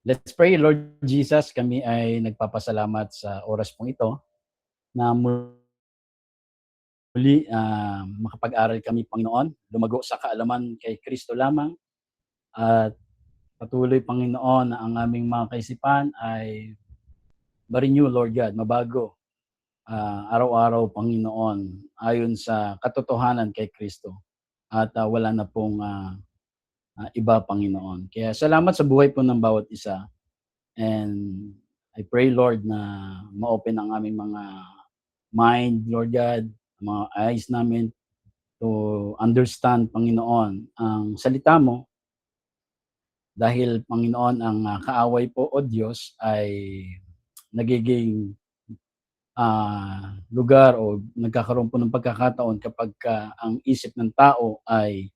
Let's pray. Lord Jesus, kami ay nagpapasalamat sa oras pong ito na muli, makapag-aral kami, Panginoon, lumago sa kaalaman kay Kristo lamang at patuloy, Panginoon, na ang aming mga kaisipan ay ma-renew, Lord God, mabago, araw-araw, Panginoon, ayon sa katotohanan kay Kristo at wala na pong iba, Panginoon. Kaya salamat sa buhay po ng bawat isa. And I pray, Lord, na ma-open ang aming mga mind, Lord God, mga eyes namin to understand, Panginoon, ang salita mo. Dahil, Panginoon, ang kaaway po, o Diyos, ay nagiging lugar o nagkakaroon po ng pagkakataon kapag ang isip ng tao ay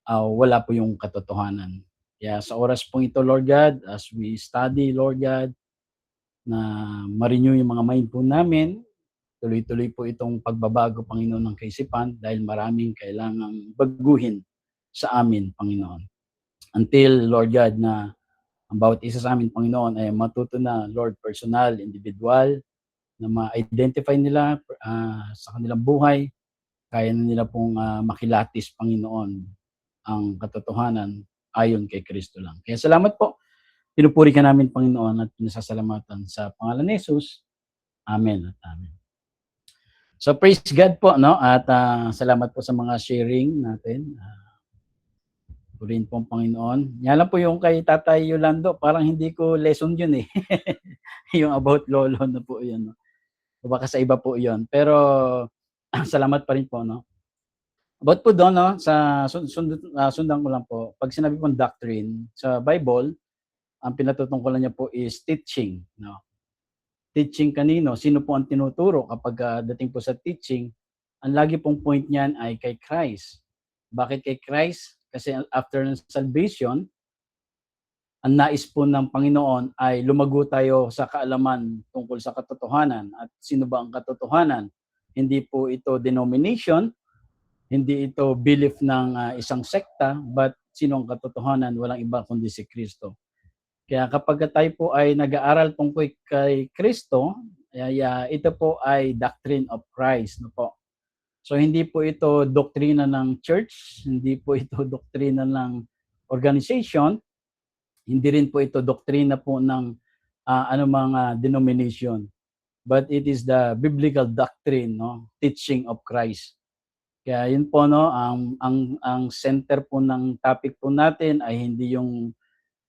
wala po yung katotohanan. Kaya sa oras pong ito, Lord God, as we study, Lord God, na ma-renew yung mga mind po namin, tuloy-tuloy po itong pagbabago, Panginoon, ng kaisipan dahil maraming kailangang baguhin sa amin, Panginoon. Until, Lord God, na ang bawat isa sa amin, Panginoon, ay matuto na, Lord, personal, individual, na ma-identify nila sa kanilang buhay, kaya na nila pong makilatis, Panginoon, ang katotohanan ayon kay Kristo lang. Kaya salamat po. Pinupuri ka namin, Panginoon, at pinasasalamatan sa pangalan ni Jesus. Amen at amen. So praise God po, no? At salamat po sa mga sharing natin. Purihin po ang Panginoon. Yan lang po yung kay Tatay Yolando, parang hindi ko lesson yun eh. Yung about lolo na po yun. No? O baka sa iba po yun. Pero salamat pa rin po, no? About po doon, no? Sundan ko lang po. Pag sinabi pong doctrine sa Bible, ang pinatutungkulan niya po is teaching, no? Teaching kanino? Sino po ang tinuturo kapag dating po sa teaching? Ang lagi pong point niyan ay kay Christ. Bakit kay Christ? Kasi after ng salvation, ang nais po ng Panginoon ay lumago tayo sa kaalaman tungkol sa katotohanan. At sino ba ang katotohanan? Hindi po ito denomination, hindi ito belief ng isang sekta, but sino ang katotohanan? Walang iba kundi si Kristo. Kaya kapag tayo po ay nag-aaral tungkol kay Kristo, ito po ay doctrine of Christ, no po. So hindi po ito doktrina ng church, hindi po ito doktrina ng organization, hindi rin po ito doktrina po ng anumang denomination. But it is the biblical doctrine, no, teaching of Christ. Kaya yun po, no, ang center po ng topic po natin ay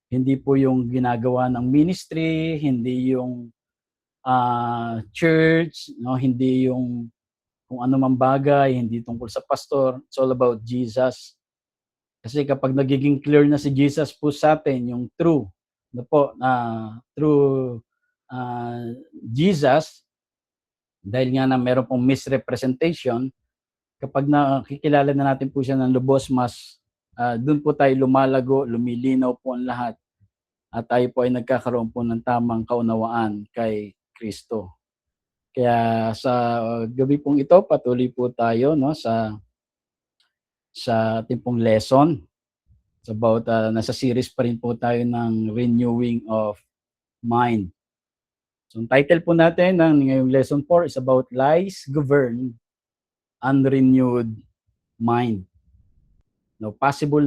hindi po yung ginagawa ng ministry, hindi yung church, no, hindi yung kung ano mang bagay, hindi tungkol sa pastor. It's all about Jesus. Kasi kapag nagiging clear na si Jesus po sa atin, yung true, no po, through Jesus, dahil nga na meron pong misrepresentation, kapag nakikilala na natin po siya ng lubos, mas doon po tayo lumalago, lumilinaw po ang lahat. At tayo po ay nagkakaroon po ng tamang kaunawaan kay Kristo. Kaya sa gabi pong ito, patuloy po tayo, no, sa ating pong lesson. It's about, nasa series pa rin po tayo ng renewing of mind. So ang title po natin ng ngayong lesson 4 is about lies govern unrenewed mind. No, possible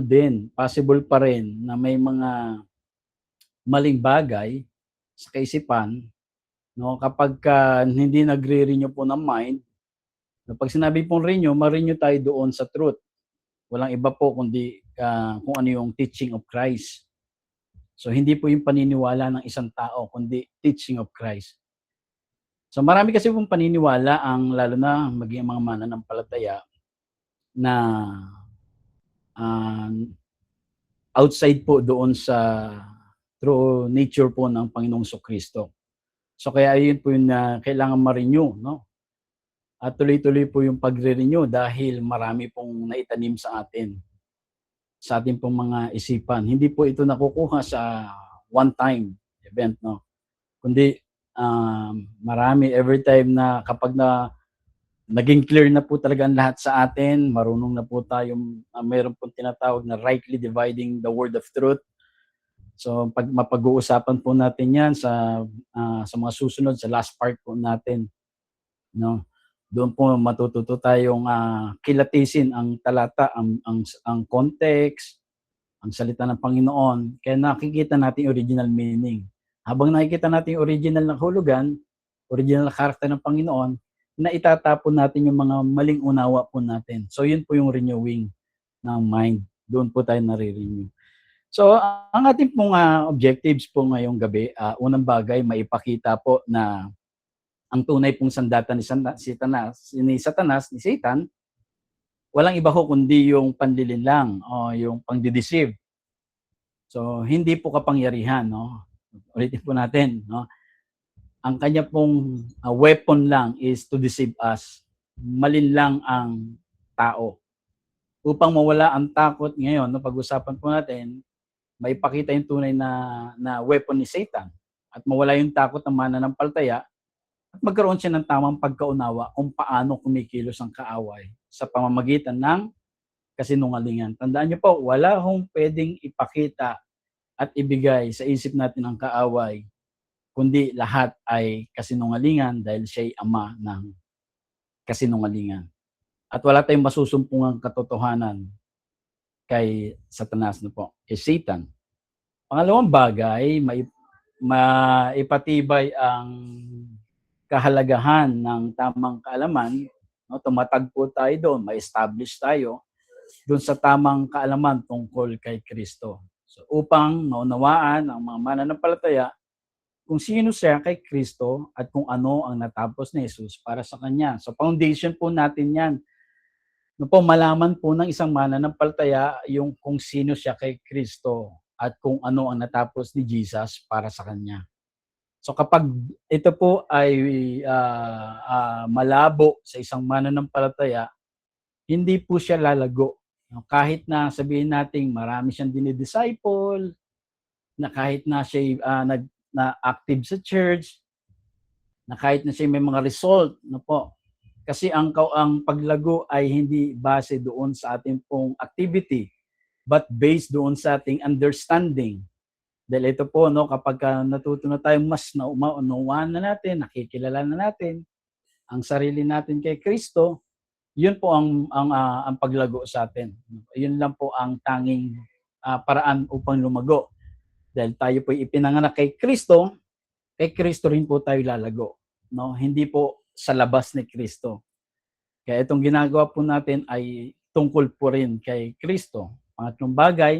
pa rin na may mga maling bagay sa kaisipan, no, kapag hindi nagre-renew po ng mind. No, pag sinabi pong renew, ma-renew tayo doon sa truth. Walang iba po kundi kung ano yung teaching of Christ. So hindi po yung paniniwala ng isang tao kundi teaching of Christ. So marami kasi pong paniniwala lalo na maging mga mananampalataya na outside po doon sa true nature po ng Panginoong Kristo. So kaya yun po yung kailangan ma-renew, no? At tuloy-tuloy po yung pagre-renew dahil marami pong naitanim sa atin, sa ating pong mga isipan. Hindi po ito nakukuha sa one-time event, no? Kundi marami every time na kapag naging clear na po talaga ang lahat sa atin, marunong na po tayong mayroon pong tinatawag na rightly dividing the word of truth. So mapag-uusapan po natin 'yan sa mga susunod, sa last part po natin, 'no. Doon po matututo tayong, kilatisin ang talata, ang context, ang salita ng Panginoon, kaya nakikita natin yung original meaning. Habang nakikita natin yung original na kahulugan, original na karakter ng Panginoon, naitatapon natin yung mga maling unawa po natin. So yun po yung renewing ng mind, doon po tayo nare-renew. So ang ating pong, objectives po ngayong gabi, unang bagay maipakita po na ang tunay pong sandata ni Satanas, ni Satan, walang iba ho kundi yung panlilinlang o yung pagde-deceive. So hindi po kapangyarihan, 'no. Ulitin po natin, 'no. Ang kanya pong, weapon lang is to deceive us. Malinlang ang tao. Upang mawala ang takot ngayon 'no, pag-usapan po natin, maipakita yung tunay na weapon ni Satan at mawala yung takot ng mananampalataya at magkaroon siya ng tamang pagkaunawa kung paano kumikilos ang kaaway sa pamamagitan ng kasinungalingan. Tandaan niyo po, wala hong puwedeng ipakita at ibigay sa isip natin ang kaaway, kundi lahat ay kasinungalingan dahil siya'y ama ng kasinungalingan. At wala tayong masusumpungang katotohanan kay Satanas, no po, kay Satan. Pangalawang bagay, maipatibay ang kahalagahan ng tamang kaalaman, no, tumatag po tayo doon, ma-establish tayo doon sa tamang kaalaman tungkol kay Kristo. So, upang maunawaan ang mga mananampalataya kung sino siya kay Kristo at kung ano ang natapos ni Jesus para sa Kanya. So, foundation po natin yan. No po, malaman po ng isang mananampalataya yung kung sino siya kay Kristo at kung ano ang natapos ni Jesus para sa Kanya. So kapag ito po ay malabo sa isang mananampalataya, hindi po siya lalago. Kahit na sabihin nating marami siyang dinidisciple, na kahit na siya na active sa church, na kahit na siya may mga result, no po. Kasi ang paglago ay hindi base doon sa ating pong activity, but based doon sa ating understanding. Dahil ito po, no, kapag natuto na tayong mas naunawaan na natin, nakikilala na natin ang sarili natin kay Kristo, yun po ang paglago sa atin. Yun lang po ang tanging paraan upang lumago. Dahil tayo po ipinanganak kay Kristo rin po tayo lalago. No? Hindi po sa labas ni Kristo. Kaya itong ginagawa po natin ay tungkol po rin kay Kristo. Pangatlong bagay,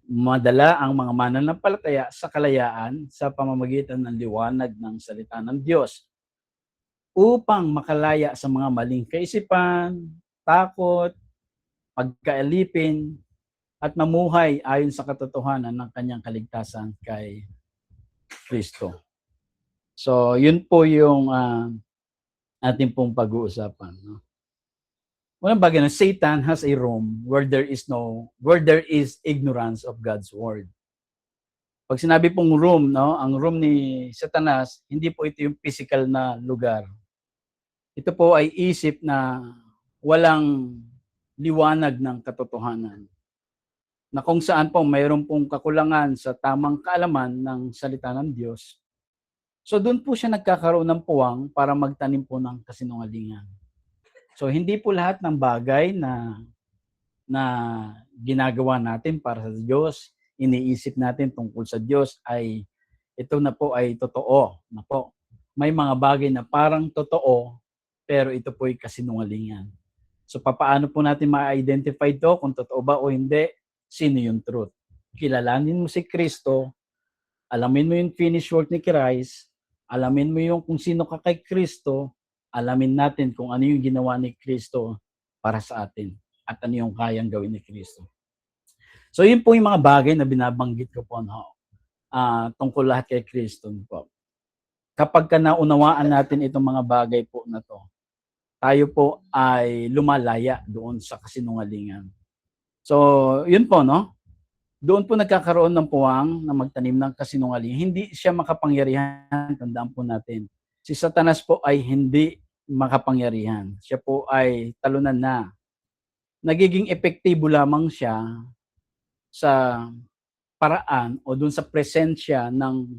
madala ang mga mananampalataya sa kalayaan sa pamamagitan ng liwanag ng salita ng Diyos upang makalaya sa mga maling kaisipan, takot, pagkaalipin, at mamuhay ayon sa katotohanan ng kanyang kaligtasan kay Kristo. So, yun po yung ating pong pag-uusapan. No? Unang bagay na Satan has a room where there is ignorance of God's word. Pag sinabi pong room, no, ang room ni Satanas, hindi po ito yung physical na lugar. Ito po ay isip na walang liwanag ng katotohanan. Na kung saan po mayroon pong kakulangan sa tamang kaalaman ng salita ng Diyos. So doon po siya nagkakaroon ng puwang para magtanim po ng kasinungalingan. So hindi po lahat ng bagay na ginagawa natin para sa Diyos, iniisip natin tungkol sa Diyos ay ito na po ay totoo na po. May mga bagay na parang totoo pero ito po ay kasinungalingan. So papaano po natin ma-identify ito kung totoo ba o hindi? Sino yung truth? Kilalanin mo si Kristo, alamin mo yung finished work ni Christ, alamin mo yung kung sino ka kay Kristo, alamin natin kung ano yung ginawa ni Kristo para sa atin at ano yung kayang gawin ni Kristo. So yun po yung mga bagay na binabanggit ko po, no? Tungkol lahat kay Kristo po. Kapag naunawaan natin itong mga bagay po na to, tayo po ay lumalaya doon sa kasinungalingan. So yun po, no? Doon po nagkakaroon ng puwang na magtanim ng kasinungalingan. Hindi siya makapangyarihan, tandaan po natin. Si Satanas po ay hindi makapangyarihan. Siya po ay talunan na. Nagiging epektibo lamang siya sa paraan o dun sa presensya ng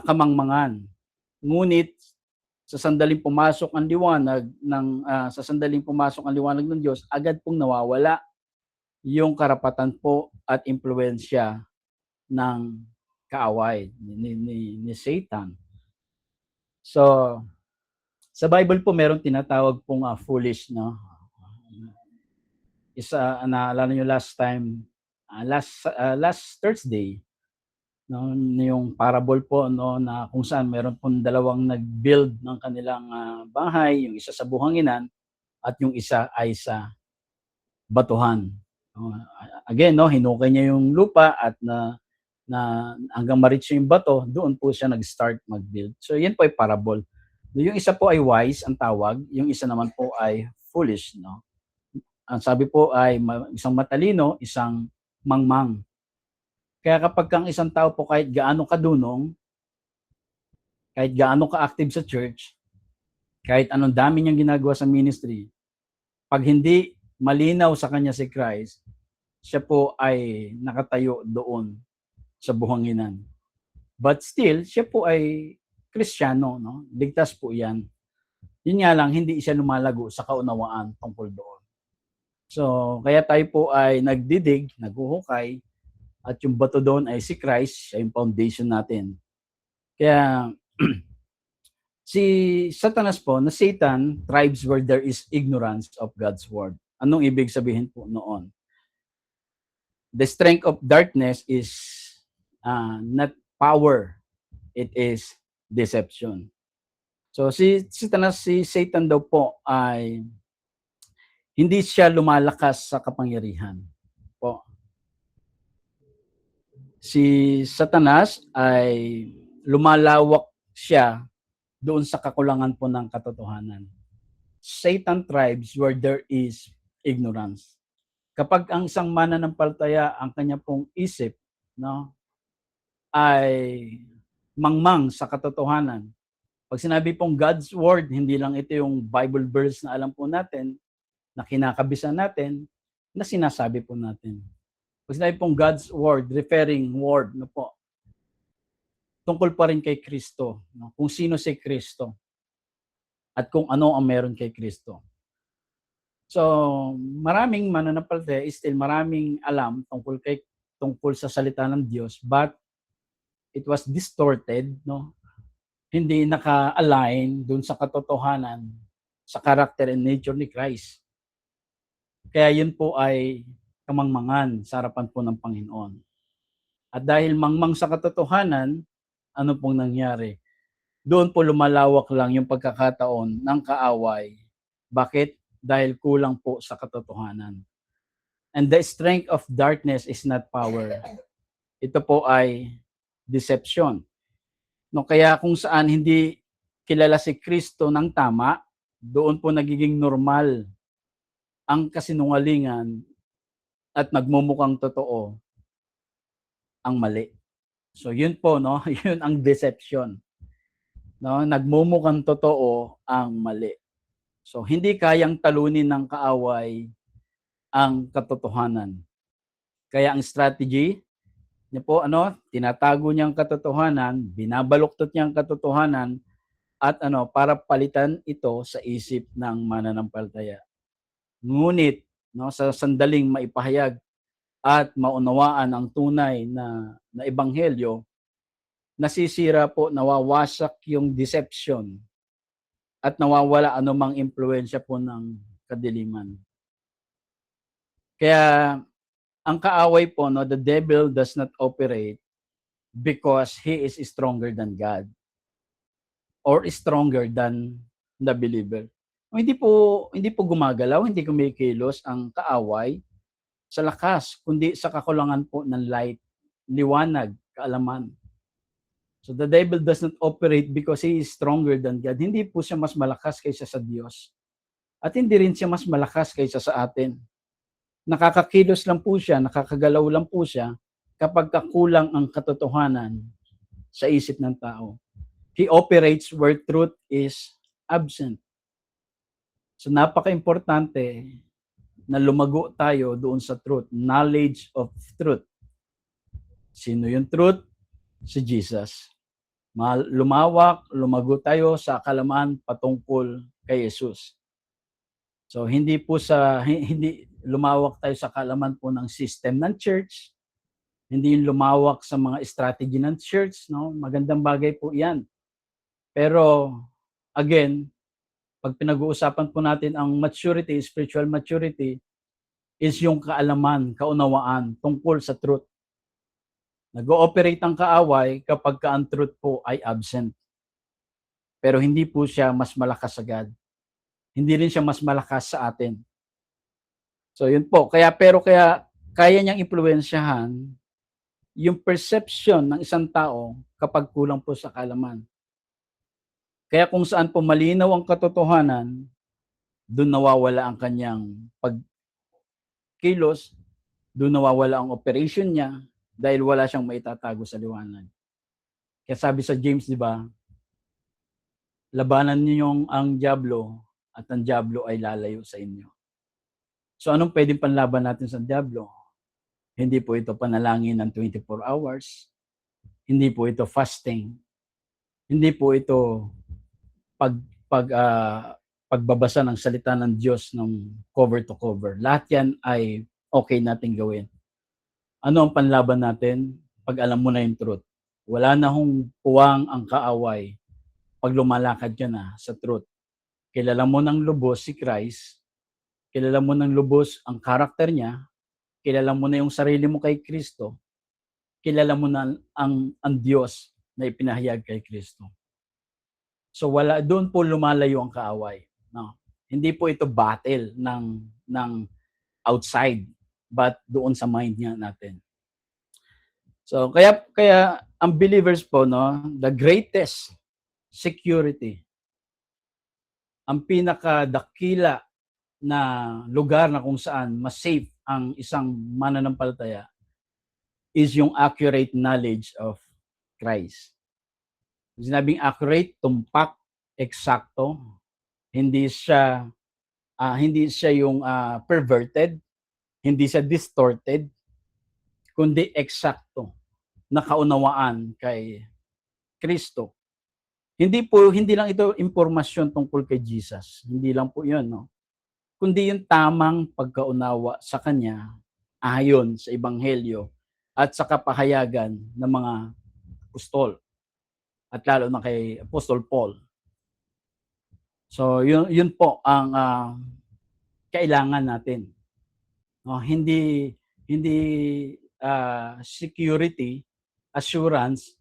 kamangmangan. Ngunit sa sandaling pumasok ang liwanag ng Diyos, agad pong nawawala yung karapatan po at impluwensya ng kaaway ni Satan. So, sa Bible po merong tinatawag pong foolish, no? Naalala niyo last Thursday, no, yung parable po, no, na kung saan meron pong dalawang nag-build ng kanilang bahay, yung isa sa buhanginan at yung isa ay sa batuhan. Again, no, hinukay niya yung lupa at na hanggang ma-reach yung bato, doon po siya nag-start mag-build. So yan po ay parable. Yung isa po ay wise ang tawag, yung isa naman po ay foolish, no. Ang sabi po ay isang matalino, isang mangmang. Kaya kapag ang isang tao po kahit gaano kadunong, kahit gaano ka-active sa church, kahit anong dami niyang ginagawa sa ministry, pag hindi malinaw sa kanya si Christ, siya po ay nakatayo doon sa buhanginan. But still, siya po ay Kristiyano, no? Ligtas po yan. Yun nga lang, hindi siya lumalago sa kaunawaan tungkol doon. So, kaya tayo po ay nagdidig, naghuhukay, at yung bato doon ay si Christ, siya yung foundation natin. Kaya, si Satanas po, na Satan, thrives where there is ignorance of God's word. Anong ibig sabihin po noon? The strength of darkness is not power, it is deception. So si Satan daw po ay hindi siya lumalakas sa kapangyarihan po. Si Satanas ay lumalawak siya doon sa kakulangan po ng katotohanan. Satan thrives where there is ignorance. Kapag ang isang mananampalataya ang kanya pong isip, no, ay mangmang sa katotohanan. Pag sinabi pong God's word, hindi lang ito yung Bible verse na alam po natin, na kinakabisan natin, na sinasabi po natin. Pag sinabi pong God's word, referring word, no po, tungkol pa rin kay Kristo, no? Kung sino si Kristo at kung ano ang meron kay Kristo. So, maraming mananampalataya, still maraming alam tungkol sa salita ng Diyos, but it was distorted, no? Hindi naka-align dun sa katotohanan, sa character and nature ni Christ. Kaya yun po ay kamangmangan sa harapan po ng Panginoon. At dahil mangmang sa katotohanan, ano pong nangyari? Doon po lumalawak lang yung pagkakataon ng kaaway. Bakit? Dahil kulang po sa katotohanan. And the strength of darkness is not power. Ito po ay deception. No, kaya kung saan hindi kilala si Kristo ng tama, doon po nagiging normal ang kasinungalingan at nagmumukhang totoo ang mali. So yun po, no, yun ang deception. No, nagmumukhang totoo ang mali. So hindi kayang talunin ng kaaway ang katotohanan. Kaya ang strategy niya po, tinatago niya ang katotohanan, binabaluktot niya ang katotohanan, at para palitan ito sa isip ng mananampalataya. Ngunit, sa sandaling maipahayag at maunawaan ang tunay na ebanghelyo, nasisira po, nawawasak yung deception at nawawala anumang impluwensya po ng kadiliman. Kaya ang kaaway po, the devil does not operate because he is stronger than God or stronger than the believer. Hindi po gumagalaw, hindi kumikilos ang kaaway sa lakas, kundi sa kakulangan po ng light, liwanag, kaalaman. So the devil does not operate because he is stronger than God. Hindi po siya mas malakas kaysa sa Diyos. At hindi rin siya mas malakas kaysa sa atin. Nakakakilos lang po siya, nakakagalaw lang po siya kapag kulang ang katotohanan sa isip ng tao. He operates where truth is absent. So napaka-importante na lumago tayo doon sa truth, knowledge of truth. Sino yung truth? Si Jesus. Lumawak, lumago tayo sa kaalaman patungkol kay Jesus. So hindi po hindi lumawak tayo sa kaalaman po ng system ng church, hindi yung lumawak sa mga strategy ng church, no? Magandang bagay po 'yan. Pero again, pag pinag-uusapan po natin ang maturity, spiritual maturity, is yung kaalaman, kaunawaan tungkol sa truth. Nag-ooperate ang kaaway kapag ang truth po ay absent. Pero hindi po siya mas malakas agad. Hindi rin siya mas malakas sa atin. So yun po. Kaya kaya niyang impluwensyahan yung perception ng isang tao kapag kulang po sa kaalaman. Kaya kung saan po malinaw ang katotohanan, doon nawawala ang kanyang pagkilos, doon nawawala ang operation niya dahil wala siyang maitatago sa liwanag. Kaya sabi sa James, di ba, labanan niyo ang diablo at ang diablo ay lalayo sa inyo. So anong pwedeng panlaban natin sa diablo? Hindi po ito panalangin ng 24 hours. Hindi po ito fasting. Hindi po ito pagbabasa ng salita ng Diyos ng cover to cover. Lahat yan ay okay nating gawin. Ano ang panlaban natin? Pag alam mo na yung truth. Wala na hong puwang ang kaaway pag lumalakad ka na sa truth. Kilala mo ng lubos si Christ, kilala mo ng lubos ang karakter niya, kilala mo na yung sarili mo kay Kristo, kilala mo na ang Diyos na ipinahayag kay Kristo. So doon po lumalayo ang kaaway. No? Hindi po ito battle ng outside, but doon sa mind niya natin. So kaya ang believers po, no, the greatest security, ang pinakadakila na lugar na kung saan mas safe ang isang mananampalataya is yung accurate knowledge of Christ. Sinabing accurate, tumpak, eksakto, hindi siya yung perverted, hindi siya distorted, kundi eksakto na kaunawaan kay Kristo. Hindi lang ito impormasyon tungkol kay Jesus. Hindi lang po 'yun, no. Kundi yung tamang pagkaunawa sa kanya ayon sa ebanghelyo at sa kapahayagan ng mga apostol at lalo na kay Apostol Paul. So yun po ang kailangan natin. No, hindi security, assurance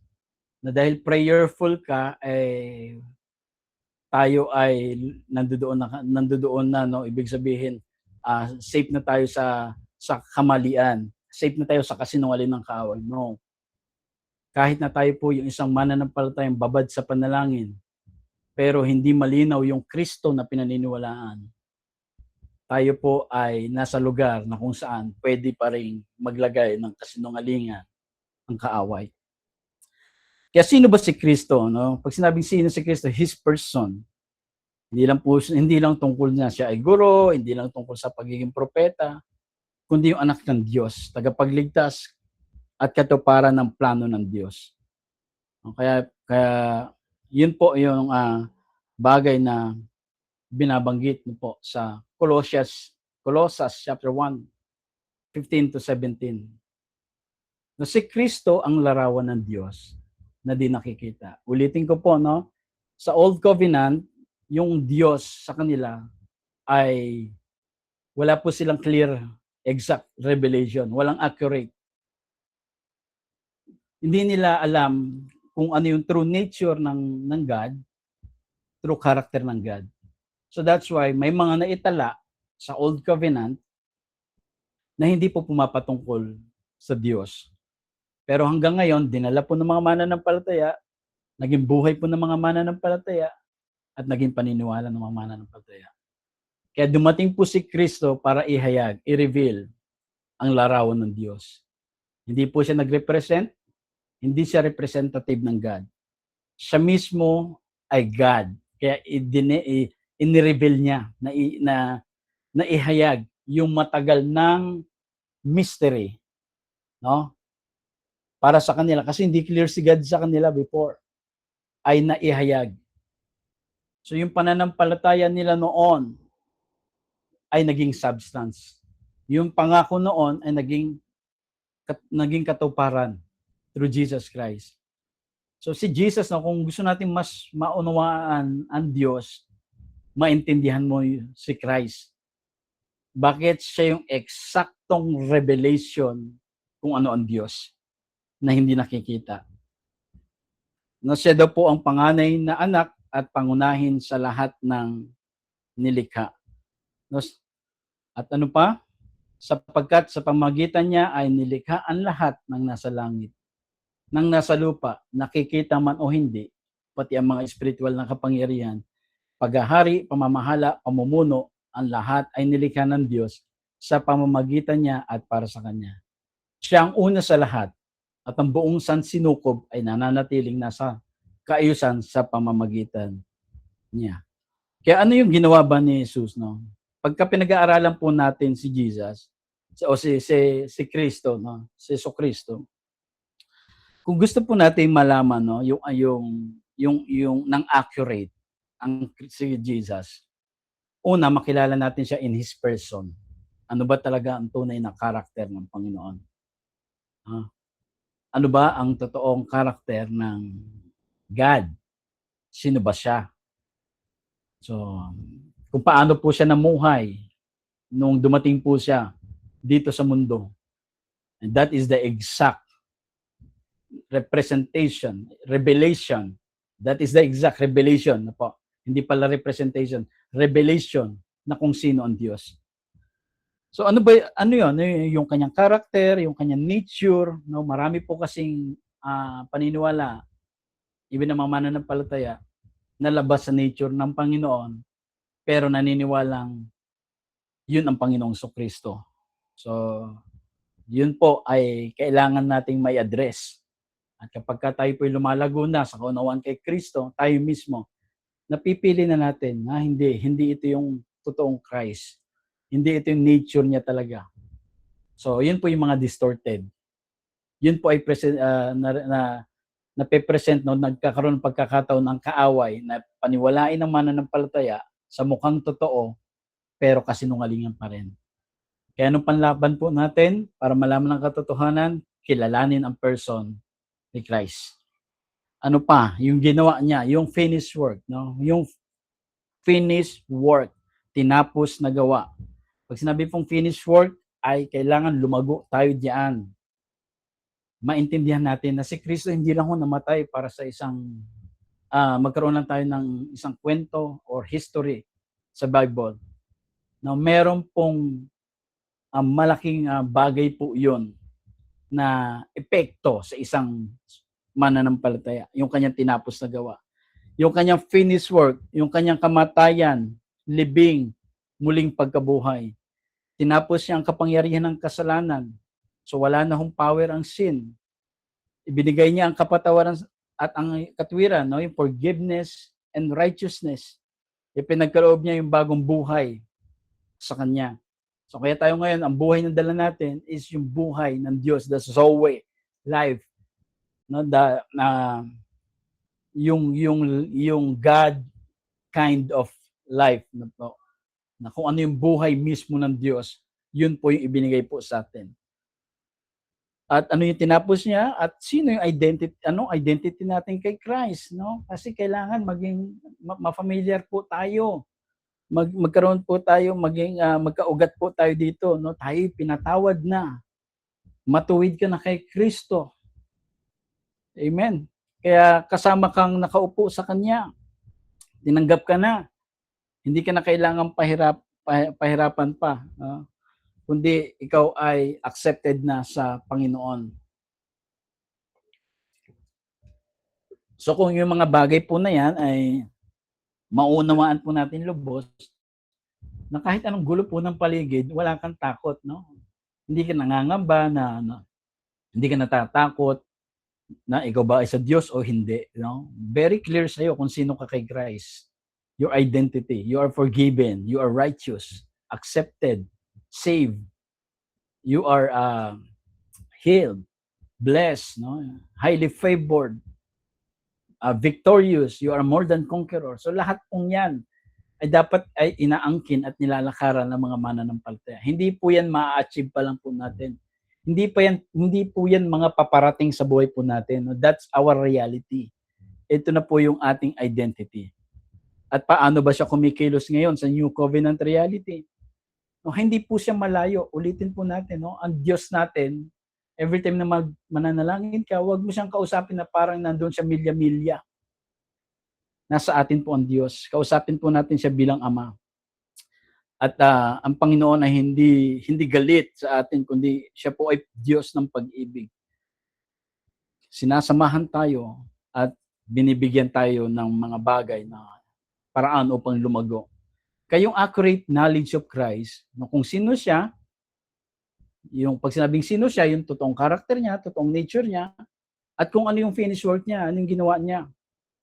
na dahil prayerful ka tayo ay nandoon na, no, ibig sabihin safe na tayo sa kamalian, safe na tayo sa kasinungalingan ng kaaway. No. Kahit na tayo po yung isang mananampalatayang babad sa panalangin, pero hindi malinaw yung Kristo na pinaniniwalaan, tayo po ay nasa lugar na kung saan pwede pa rin maglagay ng kasinungalingan ang kaaway. Kaya sino ba si Kristo? No? Pag sinabing sino si Kristo, His person. Hindi lang tungkol na siya ay guro, hindi lang tungkol sa pagiging propeta, kundi yung anak ng Diyos, tagapagligtas at katuparan ng plano ng Diyos. Kaya yun po yung bagay na binabanggit po sa Colossians chapter 1, 15 to 17. No, si Kristo ang larawan ng Diyos na di nakikita. Ulitin ko po, no? Sa Old Covenant, yung Diyos sa kanila ay wala po silang clear, exact revelation. Walang accurate. Hindi nila alam kung ano yung true nature ng God, true character ng God. So that's why may mga naitala sa Old Covenant na hindi po pumapatungkol sa Diyos. Pero hanggang ngayon, dinala po ng mga mananampalataya, naging buhay po ng mga mananampalataya, at naging paniniwala ng mga mananampalataya. Kaya dumating po si Kristo para ihayag, i-reveal ang larawan ng Diyos. Hindi po siya nag-represent, hindi siya representative ng God. Siya mismo ay God. Kaya inireveal niya na ihayag yung matagal ng mystery, no? para sa kanila kasi hindi clear si God sa kanila before ay naihayag. So yung pananampalataya nila noon ay naging substance. Yung pangako noon ay naging katuparan through Jesus Christ. So si Jesus, no, kung gusto natin mas maunawaan ang Diyos, maintindihan mo si Christ. Bakit siya yung eksaktong revelation kung ano ang Diyos na hindi nakikita. No, siya daw po ang panganay na anak at pangunahin sa lahat ng nilikha. No, at ano pa? Sapagkat sa pamagitan niya ay nilikha ang lahat ng nasa langit, ng nasa lupa, nakikita man o hindi, pati ang mga spiritual na kapangyarihan, paghahari, pamamahala, pamumuno, ang lahat ay nilikha ng Diyos sa pamamagitan niya at para sa Kanya. Siya ang una sa lahat at ang buong sansinukob ay nananatiling nasa kaayusan sa pamamagitan niya. Kaya ano yung ginawa ba ni Jesus, no? Pagka pinag-aaralan po natin si Jesus, o si Kristo, no? Si Jesucristo. Kung gusto po natin malaman, no, yung ng accurate ang si Jesus. Una, makilala natin siya in his person. Ano ba talaga ang tunay na karakter ng Panginoon? Ano ba ang totoong karakter ng God? Sino ba siya? So, kung paano po siya namuhay nung dumating po siya dito sa mundo. And that is the exact representation, revelation. That is the exact revelation na po. Hindi pala representation, revelation na kung sino ang Diyos. So ano yun? Yung kanyang character, yung kanyang nature, no? Marami po kasing paniniwala, even ng mga mananampalataya, na labas sa nature ng Panginoon, pero naniniwalang yun ang Panginoong Jesucristo. So, yun po ay kailangan nating may address. At kapag tayo po'y lumalago na sa kaunawaan kay Kristo, tayo mismo, napipili na natin na hindi ito yung totoong Christ. Hindi ito yung nature niya talaga. So, yun po yung mga distorted. Yun po ay nape-present, no, nagkakaroon ng pagkakataon ng kaaway na paniwalain ng mananampalataya sa mukhang totoo, pero kasinungalingan pa rin. Kaya anong panlaban po natin para malaman ang katotohanan? Kilalanin ang person ni Christ. Ano pa? Yung ginawa niya, yung finished work, no? Yung finished work, tinapos na gawa. Pag sinabi pong finished work, ay kailangan lumago tayo diyan. Maintindihan natin na si Kristo hindi lang ho namatay para sa isang magkaroon lang tayo ng isang kwento or history sa Bible. Now, meron pong malaking bagay po yun na epekto sa isang mananampalataya, yung kanyang tinapos na gawa. Yung kanyang finished work, yung kanyang kamatayan, libing, muling pagkabuhay. Tinapos niya ang kapangyarihan ng kasalanan. So wala na hong power ang sin. Ibinigay niya ang kapatawaran at ang katwiran, no? Yung forgiveness and righteousness. Ipinagkaloob niya yung bagong buhay sa Kanya. So kaya tayo ngayon, ang buhay na dala natin is yung buhay ng Diyos, the Zoe, life. No? Yung God kind of life. No? Na kung ano yung buhay mismo ng Diyos, yun po yung ibinigay po sa atin. At ano yung tinapos niya at sino yung identity natin kay Christ, no? Kasi kailangan maging ma-familiar po tayo. Magkaroon po tayo, magkaugat po tayo dito, no? Tayo pinatawad na. Matuwid ka na kay Kristo. Amen. Kaya kasama kang nakaupo sa Kanya. Tinanggap ka na. Hindi ka na kailangang pahirapan pa. Kundi ikaw ay accepted na sa Panginoon. So kung yung mga bagay po na yan ay maunawaan po natin lubos, na kahit anong gulo po ng paligid, wala kang takot, no? Hindi ka nangangamba hindi ka natatakot na ikaw ba ay sa Diyos o hindi, no? Very clear sa iyo kung sino ka kay Christ. Your identity, you are forgiven, you are righteous, accepted, saved, you are healed, blessed, no? Highly favored, victorious, you are more than conqueror. So lahat pong yan ay dapat ay inaangkin at nilalakaran ng mga mananampalataya. Hindi po yan ma-achieve pa lang po natin. Hindi po yan mga paparating sa buhay po natin. No? That's our reality. Ito na po yung ating identity. At paano ba siya kumikilos ngayon sa New Covenant reality? No, hindi po siya malayo. Ulitin po natin, no? Ang Diyos natin, every time na mananalangin ka, huwag mo siyang kausapin na parang nandun siya milya-milya. Nasa atin po ang Diyos. Kausapin po natin siya bilang Ama. At ang Panginoon ay hindi galit sa atin, kundi siya po ay Diyos ng pag-ibig. Sinasamahan tayo at binibigyan tayo ng mga bagay na paraan upang lumago. Kayong accurate knowledge of Christ, no, kung sino siya, yung pag sinabing sino siya, yung totoong character niya, totoong nature niya, at kung ano yung finished work niya, ano yung ginawa niya,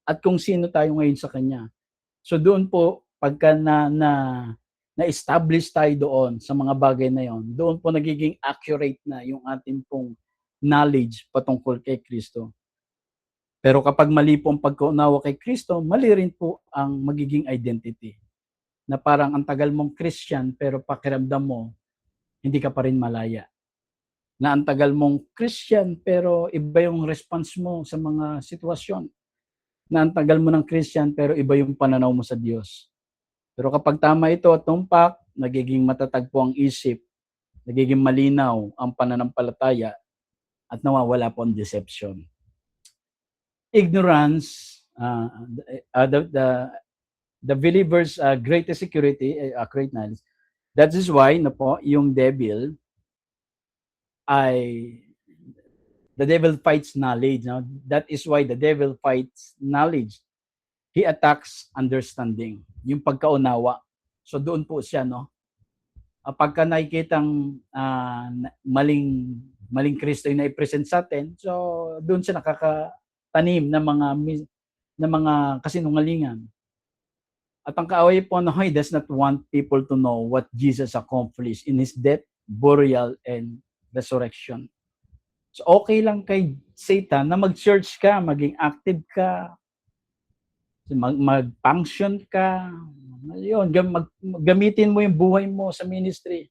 at kung sino tayo ngayon sa Kanya. So doon po, pagka na-establish tayo doon sa mga bagay na yon, doon po nagiging accurate na yung ating pong knowledge patungkol kay Kristo. Pero kapag mali po ang pagkaunawa kay Kristo, mali rin po ang magiging identity. Na parang ang tagal mong Christian, pero pakiramdam mo, hindi ka pa rin malaya. Na ang tagal mong Christian, pero iba yung response mo sa mga sitwasyon. Na ang tagal mo ng Christian, pero iba yung pananaw mo sa Diyos. Pero kapag tama ito at tumpak, nagiging matatag po ang isip, nagiging malinaw ang pananampalataya, at nawawala po ang deception. Ignorance, the believer's greatest security, great knowledge. That is why na po yung devil the devil fights knowledge. No? That is why the devil fights knowledge. He attacks understanding, yung pagkaunawa. So doon po siya, no? Pagka nakikitang maling Kristo yung na-present sa atin, so doon siya nakakatanim ng mga kasinungalingan. At ang kaaway po, no, he does not want people to know what Jesus accomplished in His death, burial, and resurrection. So okay lang kay Satan na mag-church ka, maging active ka, mag-function ka, yun, gamitin mo yung buhay mo sa ministry.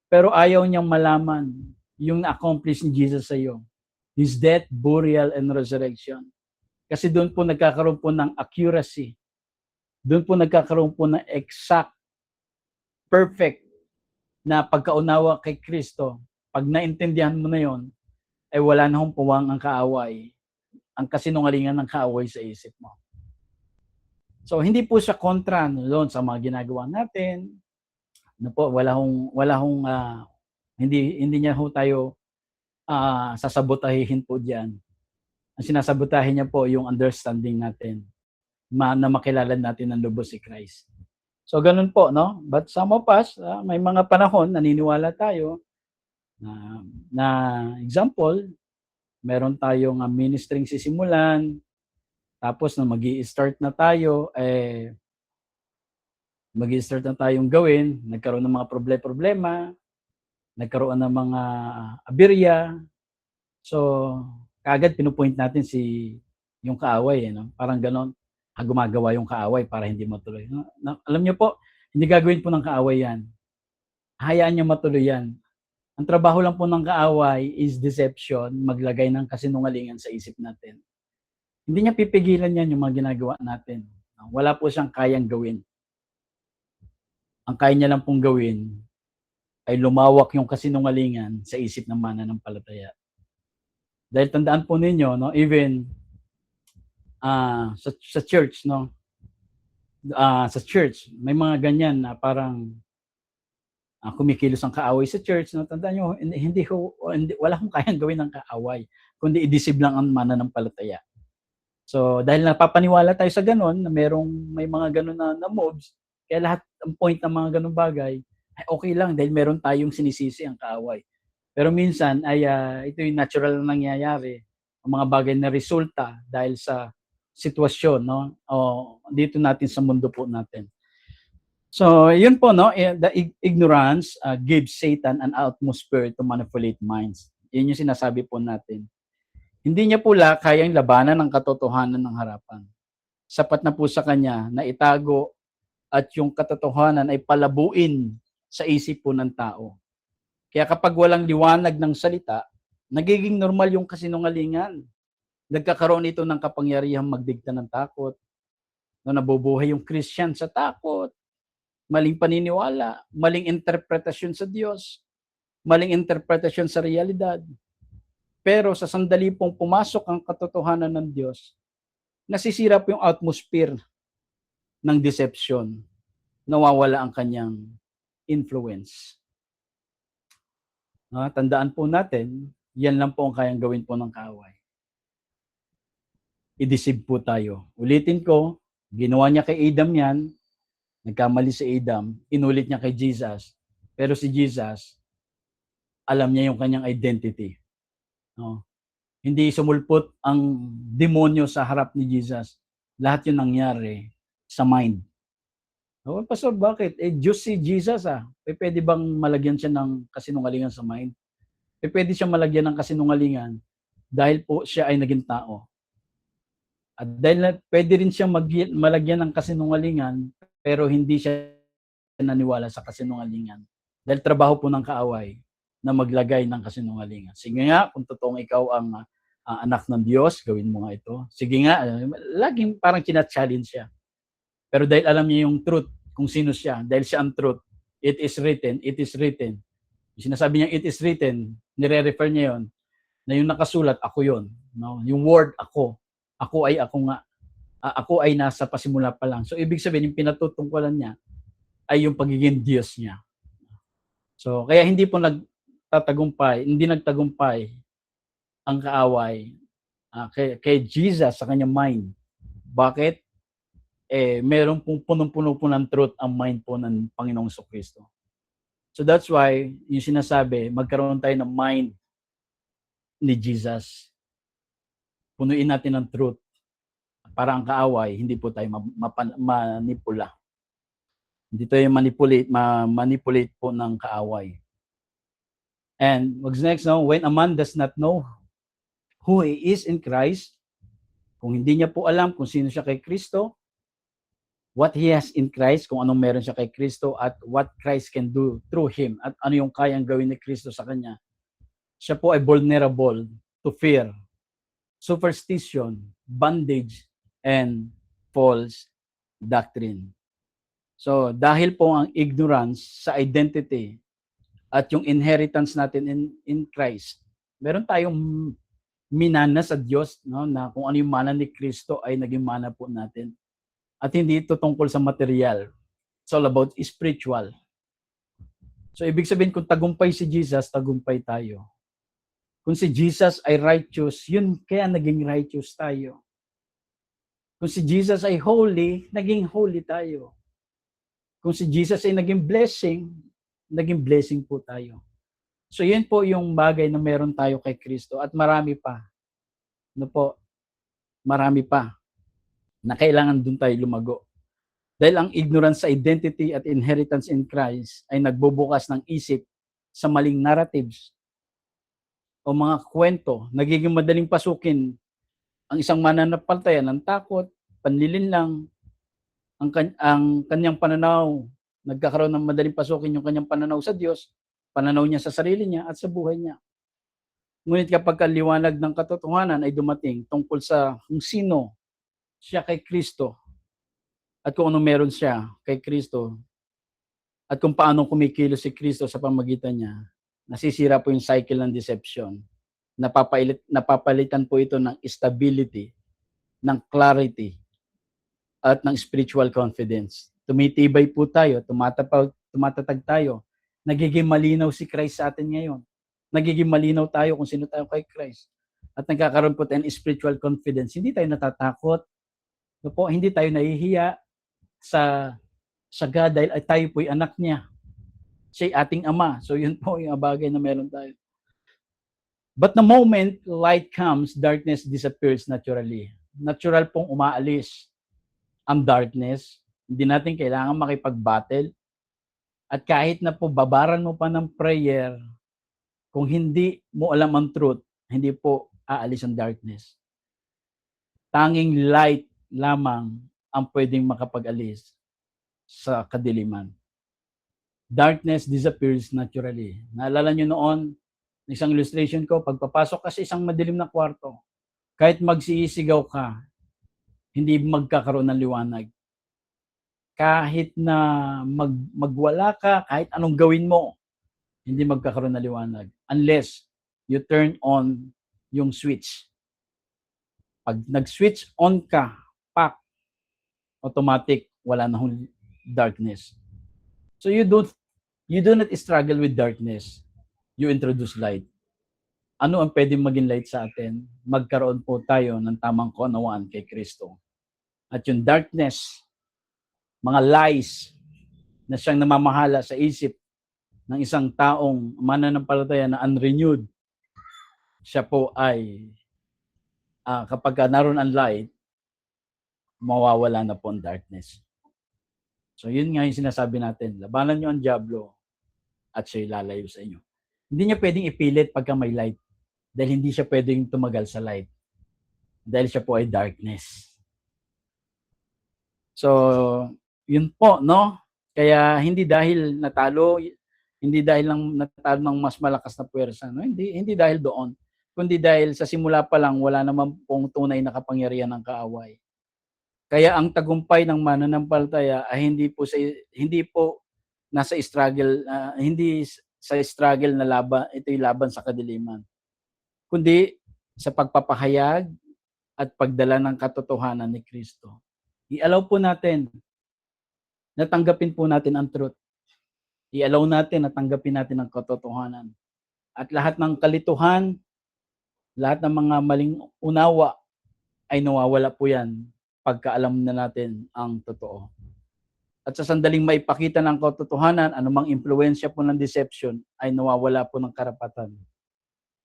Pero ayaw niyang malaman yung na-accomplish ni Jesus sa iyo. His death, burial, and resurrection. Kasi doon po nagkakaroon po ng accuracy. Doon po nagkakaroon po ng exact, perfect na pagkaunawa kay Kristo. Pag naintindihan mo na yon, ay wala na hong puwang ang kaaway, ang kasinungalingan ng kaaway sa isip mo. So hindi po siya kontra doon sa mga ginagawa natin. Ano po, hindi niya ho tayo sasabotahin po diyan. Ang sinasabotahin niya po yung understanding natin na makilala natin ng lubos si Christ. So ganun po, no? But some of us, may mga panahon naniniwala tayo na example, meron tayong ministering sisimulan, tapos na magi-start na tayo, magi-start na tayong gawin, nagkaroon ng mga problema, nagkaroon ng mga aberya. So, kaagad pinupoint natin yung kaaway, no? Parang ganon, gumagawa yung kaaway para hindi matuloy. Alam niyo po, hindi gagawin po ng kaaway yan. Hayaan niya matuloy yan. Ang trabaho lang po ng kaaway is deception, maglagay ng kasinungalingan sa isip natin. Hindi niya pipigilan yan yung mga ginagawa natin. Wala po siyang kayang gawin. Ang kaya niya lang pong gawin ay lumawak yung kasinungalingan sa isip ng mananampalataya. Dahil tandaan po ninyo, no, even sa church, no, sa church, may mga ganyan na parang kumikilos ang kaaway sa church. No? Tandaan nyo, wala akong kayang gawin ng kaaway, kundi i-deceive lang ang mananampalataya. So, dahil napapaniwala tayo sa ganon, na may mga ganon na moves, kaya lahat ang point ng mga ganong bagay, ay okay lang, dahil meron tayong sinisisi ang kaaway. Pero minsan, ito yung natural na nangyayari, ang mga bagay na resulta dahil sa sitwasyon, no? Dito natin sa mundo po natin. So, yun po, no? The ignorance gives Satan an atmosphere to manipulate minds. Yun yung sinasabi po natin. Hindi niya pula kayang labanan ang katotohanan ng harapan. Sapat na po sa kanya na itago at yung katotohanan ay palabuin sa isip po ng tao. Kaya kapag walang liwanag ng salita, nagiging normal yung kasinungalingan. Nagkakaroon ito ng kapangyarihang magdikta ng takot. No, nabubuhay yung Christian sa takot, maling paniniwala, maling interpretasyon sa Diyos, maling interpretasyon sa realidad. Pero sa sandali pong pumasok ang katotohanan ng Diyos, nasisira po yung atmosphere ng deception. Nawawala ang kanyang influence. Tandaan po natin, yan lang po ang kayang gawin po ng kaaway. I-deceive po tayo. Ulitin ko, ginawa niya kay Adam yan, nagkamali si Adam, inulit niya kay Jesus. Pero si Jesus, alam niya yung kanyang identity. No? Hindi sumulpot ang demonyo sa harap ni Jesus. Lahat yun nangyari sa mind. Oh, Pastor, bakit? Diyos si Jesus pwede bang malagyan siya ng kasinungalingan sa mind? Pwede siya malagyan ng kasinungalingan dahil po siya ay naging tao. At dahil pwede rin siya malagyan ng kasinungalingan pero hindi siya naniwala sa kasinungalingan. Dahil trabaho po ng kaaway na maglagay ng kasinungalingan. Sige nga, kung totoong ikaw ang anak ng Diyos, gawin mo nga ito. Sige nga, laging parang challenge siya. Pero dahil alam niya yung truth, kung sino siya, dahil siya ang truth, it is written, it is written. Yung sinasabi niya, it is written, nire-refer niya yon na yung nakasulat, ako yon. No? Yung word, ako ay ako nga. Ako ay nasa pasimula pa lang. So, ibig sabihin, yung pinatutungkulan niya ay yung pagiging Diyos niya. So, kaya hindi po hindi nagtagumpay ang kaaway kay Jesus sa kanyang mind. Bakit? Meron pong punong-puno po ng truth ang mind po ng Panginoong Jesucristo. So that's why, yung sinasabi, magkaroon tayo ng mind ni Jesus. Punuin natin ng truth. Para ang kaaway, hindi po tayo manipula. Hindi tayo manipulate po ng kaaway. And what's next, no? When a man does not know who he is in Christ, kung hindi niya po alam kung sino siya kay Kristo, what he has in Christ, kung anong meron siya kay Kristo, at what Christ can do through him, at ano yung kayang gawin ni Kristo sa kanya, siya po ay vulnerable to fear, superstition, bondage, and false doctrine. So, dahil po ang ignorance sa identity at yung inheritance natin in Christ, meron tayong minana sa Diyos, no, na kung ano yung mana ni Kristo ay naging mana po natin. At hindi ito tungkol sa material. It's all about spiritual. So, ibig sabihin, kung tagumpay si Jesus, tagumpay tayo. Kung si Jesus ay righteous, yun kaya naging righteous tayo. Kung si Jesus ay holy, naging holy tayo. Kung si Jesus ay naging blessing po tayo. So, yun po yung bagay na meron tayo kay Kristo at marami pa. Ano po? Marami pa na kailangan dun tayo lumago. Dahil ang ignorance sa identity at inheritance in Christ ay nagbubukas ng isip sa maling narratives o mga kwento. Nagiging madaling pasukin ang isang mananampalataya ng takot, panlilinlang, ang kanyang pananaw, nagkakaroon ng madaling pasukin yung kanyang pananaw sa Diyos, pananaw niya sa sarili niya at sa buhay niya. Ngunit kapag ang liwanag ng katotohanan ay dumating tungkol sa kung sino siya kay Kristo at kung ano meron siya kay Kristo at kung paano kumikilos si Kristo sa pamagitan niya, nasisira po yung cycle ng deception. Napapalitan po ito ng stability, ng clarity, at ng spiritual confidence. Tumitibay po tayo, tumatatag tayo. Nagiging malinaw si Christ sa atin ngayon. Nagiging malinaw tayo kung sino tayo kay Christ. At nagkakaroon po tayo ng spiritual confidence. Hindi tayo natatakot. Hindi tayo nahihiya sa God dahil tayo po'y anak niya. Siya'y ating ama. So yun po yung bagay na meron tayo. But the moment light comes, darkness disappears naturally. Natural pong umaalis ang darkness. Hindi natin kailangan makipag-battle. At kahit na po babaran mo pa ng prayer, Kung hindi mo alam ang truth, hindi po aalis ang darkness. Tanging light lamang ang pwedeng makapag-alis sa kadiliman. Darkness disappears naturally. Naalala nyo noon, isang illustration ko, pagpapasok ka sa isang madilim na kwarto, kahit magsisigaw ka, hindi magkakaroon ng liwanag. Kahit na magwala ka, kahit anong gawin mo, hindi magkakaroon ng liwanag. Unless you turn on yung switch. Pag nag-switch on ka, pak, automatic, wala na hong darkness. So you do not struggle with darkness. You introduce light. Ano ang pwedeng maging light sa atin? Magkaroon po tayo ng tamang kaunawaan kay Kristo. At yung darkness, mga lies na siyang namamahala sa isip ng isang taong mananampalataya na unrenewed, siya po ay kapag naroon ang light, mawawala na po ang darkness. So yun nga yung sinasabi natin, labanan nyo ang diablo at siya'y lalayo sa inyo. Hindi niya pwedeng ipilit pagka may light dahil hindi siya pwedeng tumagal sa light dahil siya po ay darkness. So, yun po, no? Kaya hindi dahil natalo ng mas malakas na puwersa, no? Hindi dahil doon, kundi dahil sa simula pa lang wala naman pong tunay na kapangyarihan ng kaaway. Kaya ang tagumpay ng mananampalataya ay hindi po nasa struggle, hindi sa struggle na laban, ito'y laban sa kadiliman. Kundi sa pagpapahayag at pagdala ng katotohanan ni Kristo. I-allow po natin na tanggapin po natin ang truth. I-allow natin na tanggapin natin ang katotohanan. At lahat ng kalituhan, lahat ng mga maling unawa ay nawawala po yan pagkaalam na natin ang totoo. At sa sandaling maipakita ng katotohanan, anumang impluensya po ng deception ay nawawala po ng karapatan.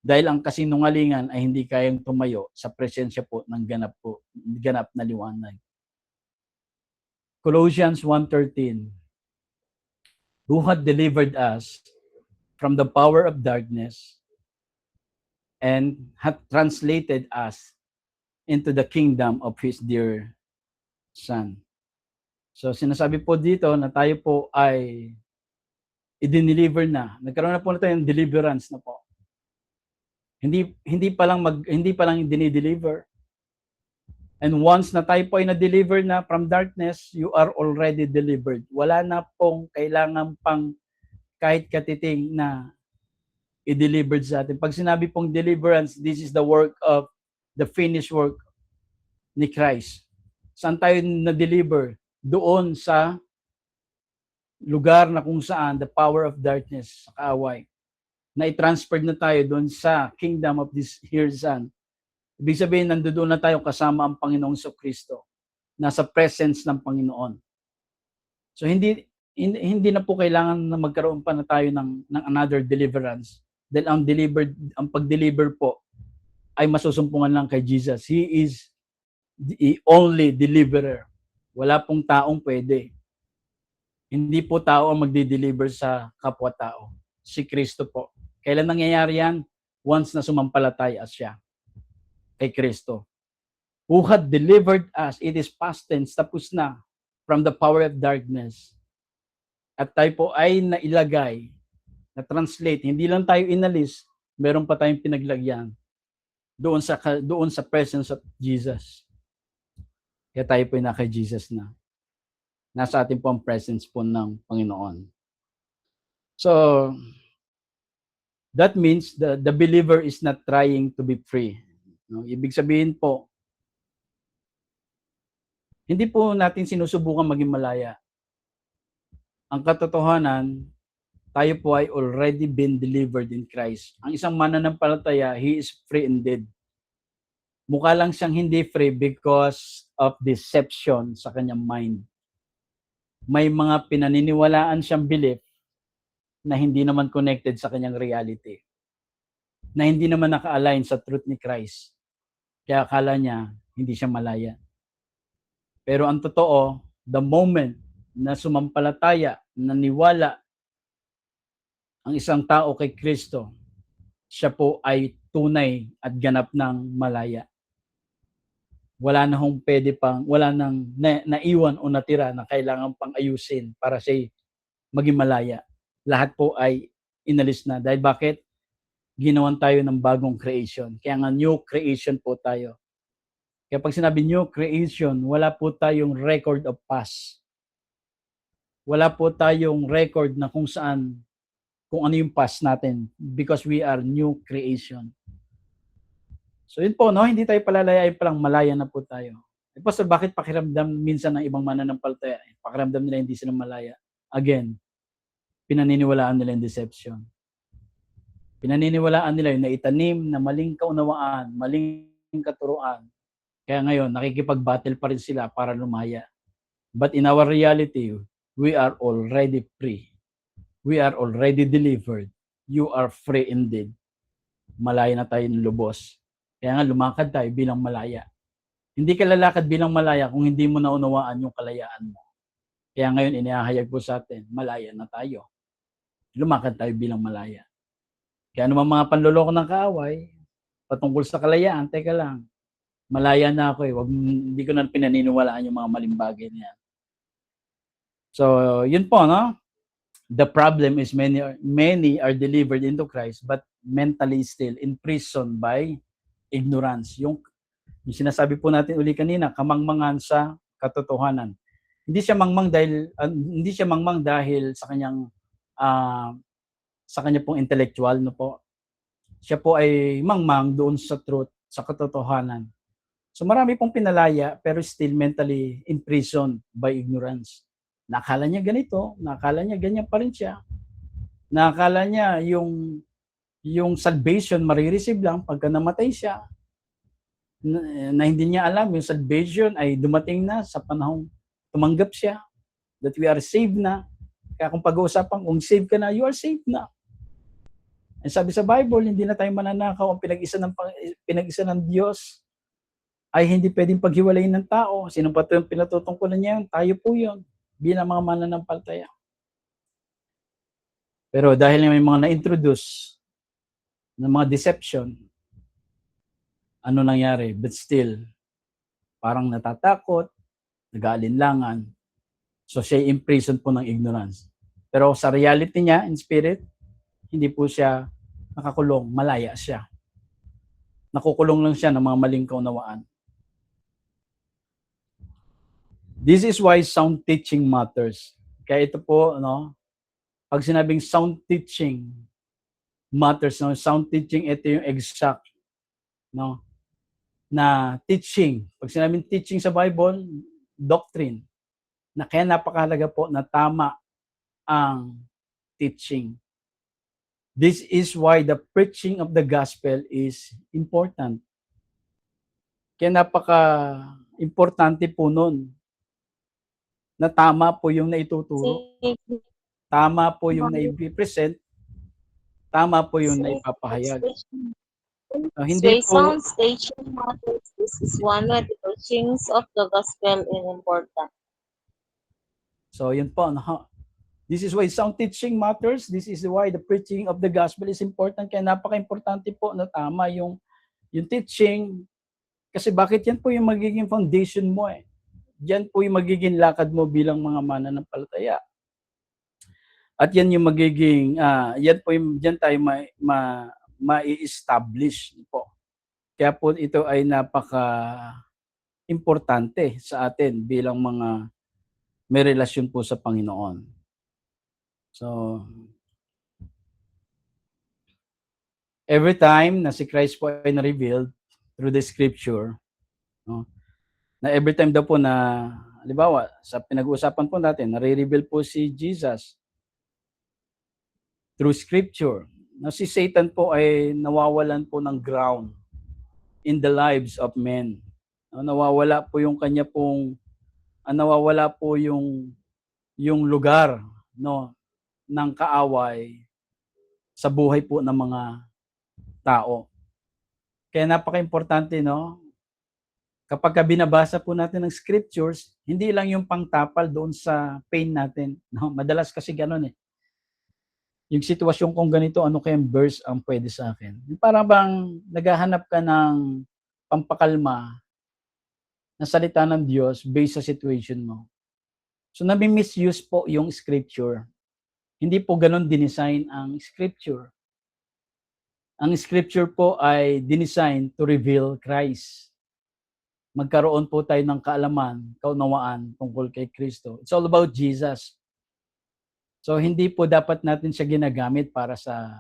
Dahil ang kasinungalingan ay hindi kayang tumayo sa presensya po ng ganap na liwanag. Colossians 1:13, who had delivered us from the power of darkness and had translated us into the kingdom of His dear Son. So sinasabi po dito na tayo po ay i-deliver na. Nagkaroon na po na tayo ng deliverance na po. Hindi pa lang dinideliver. And once na tayo po ay na-deliver na from darkness, you are already delivered. Wala na pong kailangan pang kahit katiting na i-delivered sa atin. Pag sinabi pong deliverance, this is the work of the finished work ni Christ. Saan tayo na-deliver? Doon sa lugar na kung saan the power of darkness, sa kaaway, na i-transfer na tayo doon sa kingdom of this here Son. Ibig sabihin, nandoon na tayo kasama ang Panginoong Kristo. Nasa presence ng Panginoon. So hindi na po kailangan na magkaroon pa na tayo ng another deliverance. Dahil ang pag-deliver po ay masusumpungan lang kay Jesus. He is the only deliverer. Wala pong taong pwede. Hindi po tao ang magdi-deliver sa kapwa-tao. Si Kristo po. Kailan nangyayari yan? Once na sumampalataya siya kay Kristo. Who had delivered us, it is past tense, tapos na, from the power of darkness. At tayo po ay nailagay, na-translate, hindi lang tayo inalis, meron pa tayong pinaglagyan doon sa presence of Jesus. Kaya tayo po ay naka Jesus na. Nasa atin po ang presence po ng Panginoon. So, that means the believer is not trying to be free. No? Ibig sabihin po, hindi po natin sinusubukan maging malaya. Ang katotohanan, tayo po ay already been delivered in Christ. Ang isang mananampalataya, he is free indeed. Mukha lang siyang hindi free because of deception sa kanyang mind. May mga pinaniniwalaan siyang belief na hindi naman connected sa kanyang reality. Na hindi naman naka-align sa truth ni Christ. Kaya akala niya, hindi siya malaya. Pero ang totoo, the moment na sumampalataya, naniwala ang isang tao kay Kristo, siya po ay tunay at ganap ng malaya. Wala na hong wala nang naiwan o natira na kailangan pang ayusin para siya maging malaya. Lahat po ay inalis na. Dahil bakit? Ginawan tayo ng bagong creation. Kaya nga new creation po tayo. Kaya pag sinabi new creation, wala po tayong record of past. Wala po tayong record na kung ano yung past natin because we are new creation. So yun po, no? Hindi tayo palalayain palang malaya na po tayo. Pastor, bakit pakiramdam minsan ng ibang mananampalataya? Pakiramdam nila hindi sila malaya. Again, pinaniniwalaan nila yung deception. Pinaniniwalaan nila yung naitanim na maling kaunawaan, maling katuruan. Kaya ngayon, nakikipag-battle pa rin sila para lumaya. But in our reality, we are already free. We are already delivered. You are free indeed. Malaya na tayo ng lubos. Kaya nga, lumakad tayo bilang malaya. Hindi ka lalakad bilang malaya kung hindi mo naunawaan yung kalayaan mo. Kaya ngayon, inihahayag po sa atin, malaya na tayo. Lumakad tayo bilang malaya. Kaya naman mga panloloko ng kaaway, patungkol sa kalayaan, teka lang, malaya na ako eh. Hindi ko na pinaniniwalaan yung mga maling bagay niya. So, yun po, no? The problem is many are delivered into Christ but mentally still imprisoned by ignorance. Yung sinasabi po natin uli kanina, kamangmangan sa katotohanan. Hindi siya mangmang dahil sa kanyang sa kanya pong intellectual, no po. Siya po ay mangmang doon sa truth, sa katotohanan. So marami pong pinalaya pero still mentally imprisoned by ignorance. Nakala niya ganito, nakala niya ganyan pa rin siya. Nakala niya yung salvation marireceive lang pagka namatay siya. Na hindi niya alam yung salvation ay dumating na sa panahong tumanggap siya, that we are saved na. Kaya kung pag-uusapan kung saved ka na, you are saved na. And sabi sa Bible, hindi na tayo mananakaw. Ang pinag-isa ng Diyos ay hindi pwedeng paghiwalayin ng tao. Sino pa ito yung pinatutungkulan niya yun? Tayo po yun, bilang mga mananampalataya. Pero dahil may mga na-introduce ng mga deception, ano nangyari? But still, parang natatakot, nag-aalinlangan. So siya imprisoned po ng ignorance. Pero sa reality niya, in spirit, hindi po siya nakakulong, malaya siya. Nakukulong lang siya ng mga maling kaunawaan. This is why sound teaching matters. Kaya ito po, no, pag sinabing sound teaching matters, no, sound teaching, ito yung exact, no, na teaching. Pag sinabing teaching sa Bible, doctrine. Na kaya napakahalaga po na tama ang teaching. This is why the preaching of the gospel is important. Kaya napaka-importante po nun na tama po yung naituturo, tama po yung naipresent, tama po yung naipapahayag. Hindi po sound teaching matters. This is one of the teachings of the gospel is important. So yun po, no? This is why sound teaching matters. This is why the preaching of the gospel is important. Kaya napaka-importante po na tama yung teaching. Kasi bakit yan po yung magiging foundation mo eh. Yan po yung magiging lakad mo bilang mga mananampalataya. At yan yung magiging, yan tayo ma-establish po. Kaya po ito ay napaka-importante sa atin bilang mga may relasyon po sa Panginoon. So, every time na si Christ po ay na-revealed through the scripture, no, na every time daw po na, halimbawa, sa pinag-uusapan po natin, nare-reveal po si Jesus through scripture. Na si Satan po ay nawawalan po ng ground in the lives of men. No, nawawala po yung kanya pong, nawawala po yung lugar, no, ng kaaway sa buhay po ng mga tao. Kaya napaka-importante, no? Kapag binabasa po natin ng scriptures, hindi lang yung pangtapal doon sa pain natin. No? Madalas kasi gano'n eh. yung sitwasyon kong ganito, ano kayang verse ang pwede sa akin? Yung parang bang naghahanap ka ng pampakalma na salita ng Diyos based sa situation mo. So, nami-misuse po yung scripture. Hindi po gano'n dinesign ang scripture. Ang scripture po ay dinesign to reveal Christ. Magkaroon po tayo ng kaalaman, kaunawaan tungkol kay Kristo. It's all about Jesus. So, hindi po dapat natin siya ginagamit para sa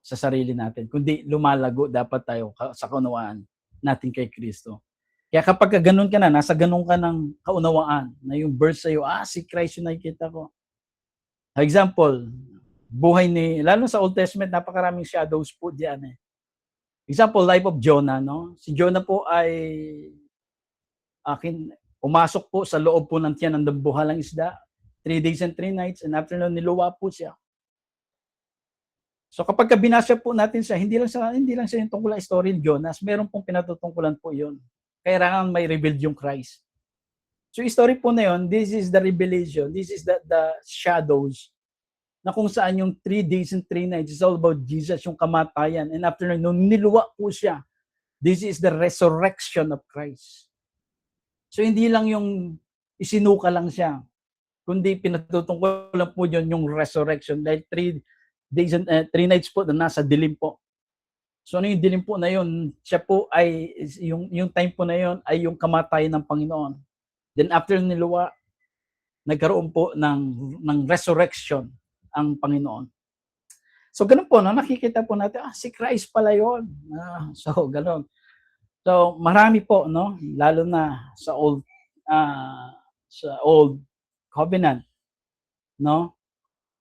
sarili natin, kundi lumalago dapat tayo sa kaunawaan natin kay Kristo. Kaya kapag gano'n ka na, nasa gano'n ka ng kaunawaan, na yung verse sa'yo, si Christ yung nakikita ko. For example, buhay lalo sa Old Testament, napakaraming shadows po diyan eh. Example, life of Jonah, no? Si Jonah po ay pumasok po sa loob po ng tiyan ng dambuhalang isda, 3 days and 3 nights, and after nun, niluwa po siya. So kapag binasa po natin siya, hindi lang siya yung tungkol sa story ni Jonas, meron pong pinatutungkulan po yun. Kailangan may revealed yung Christ. So yung story po na yun, this is the revelation, this is the shadows, na kung saan yung 3 days and 3 nights is all about Jesus, yung kamatayan. And after nun, niluwa po siya. This is the resurrection of Christ. So hindi lang yung isinuka lang siya, kundi pinatutungkulan po yun yung resurrection. Dahil 3 days and 3 nights po na nasa dilim po. So ano yung dilim po na yun? Siya po ay, yung time po na yun ay yung kamatayan ng Panginoon. Then after niluwa, nagkaroon po ng resurrection ang Panginoon. So ganun po, no? Nakikita po natin, si Christ pala yun. So ganun. So marami po, no? Lalo na sa old covenant, no?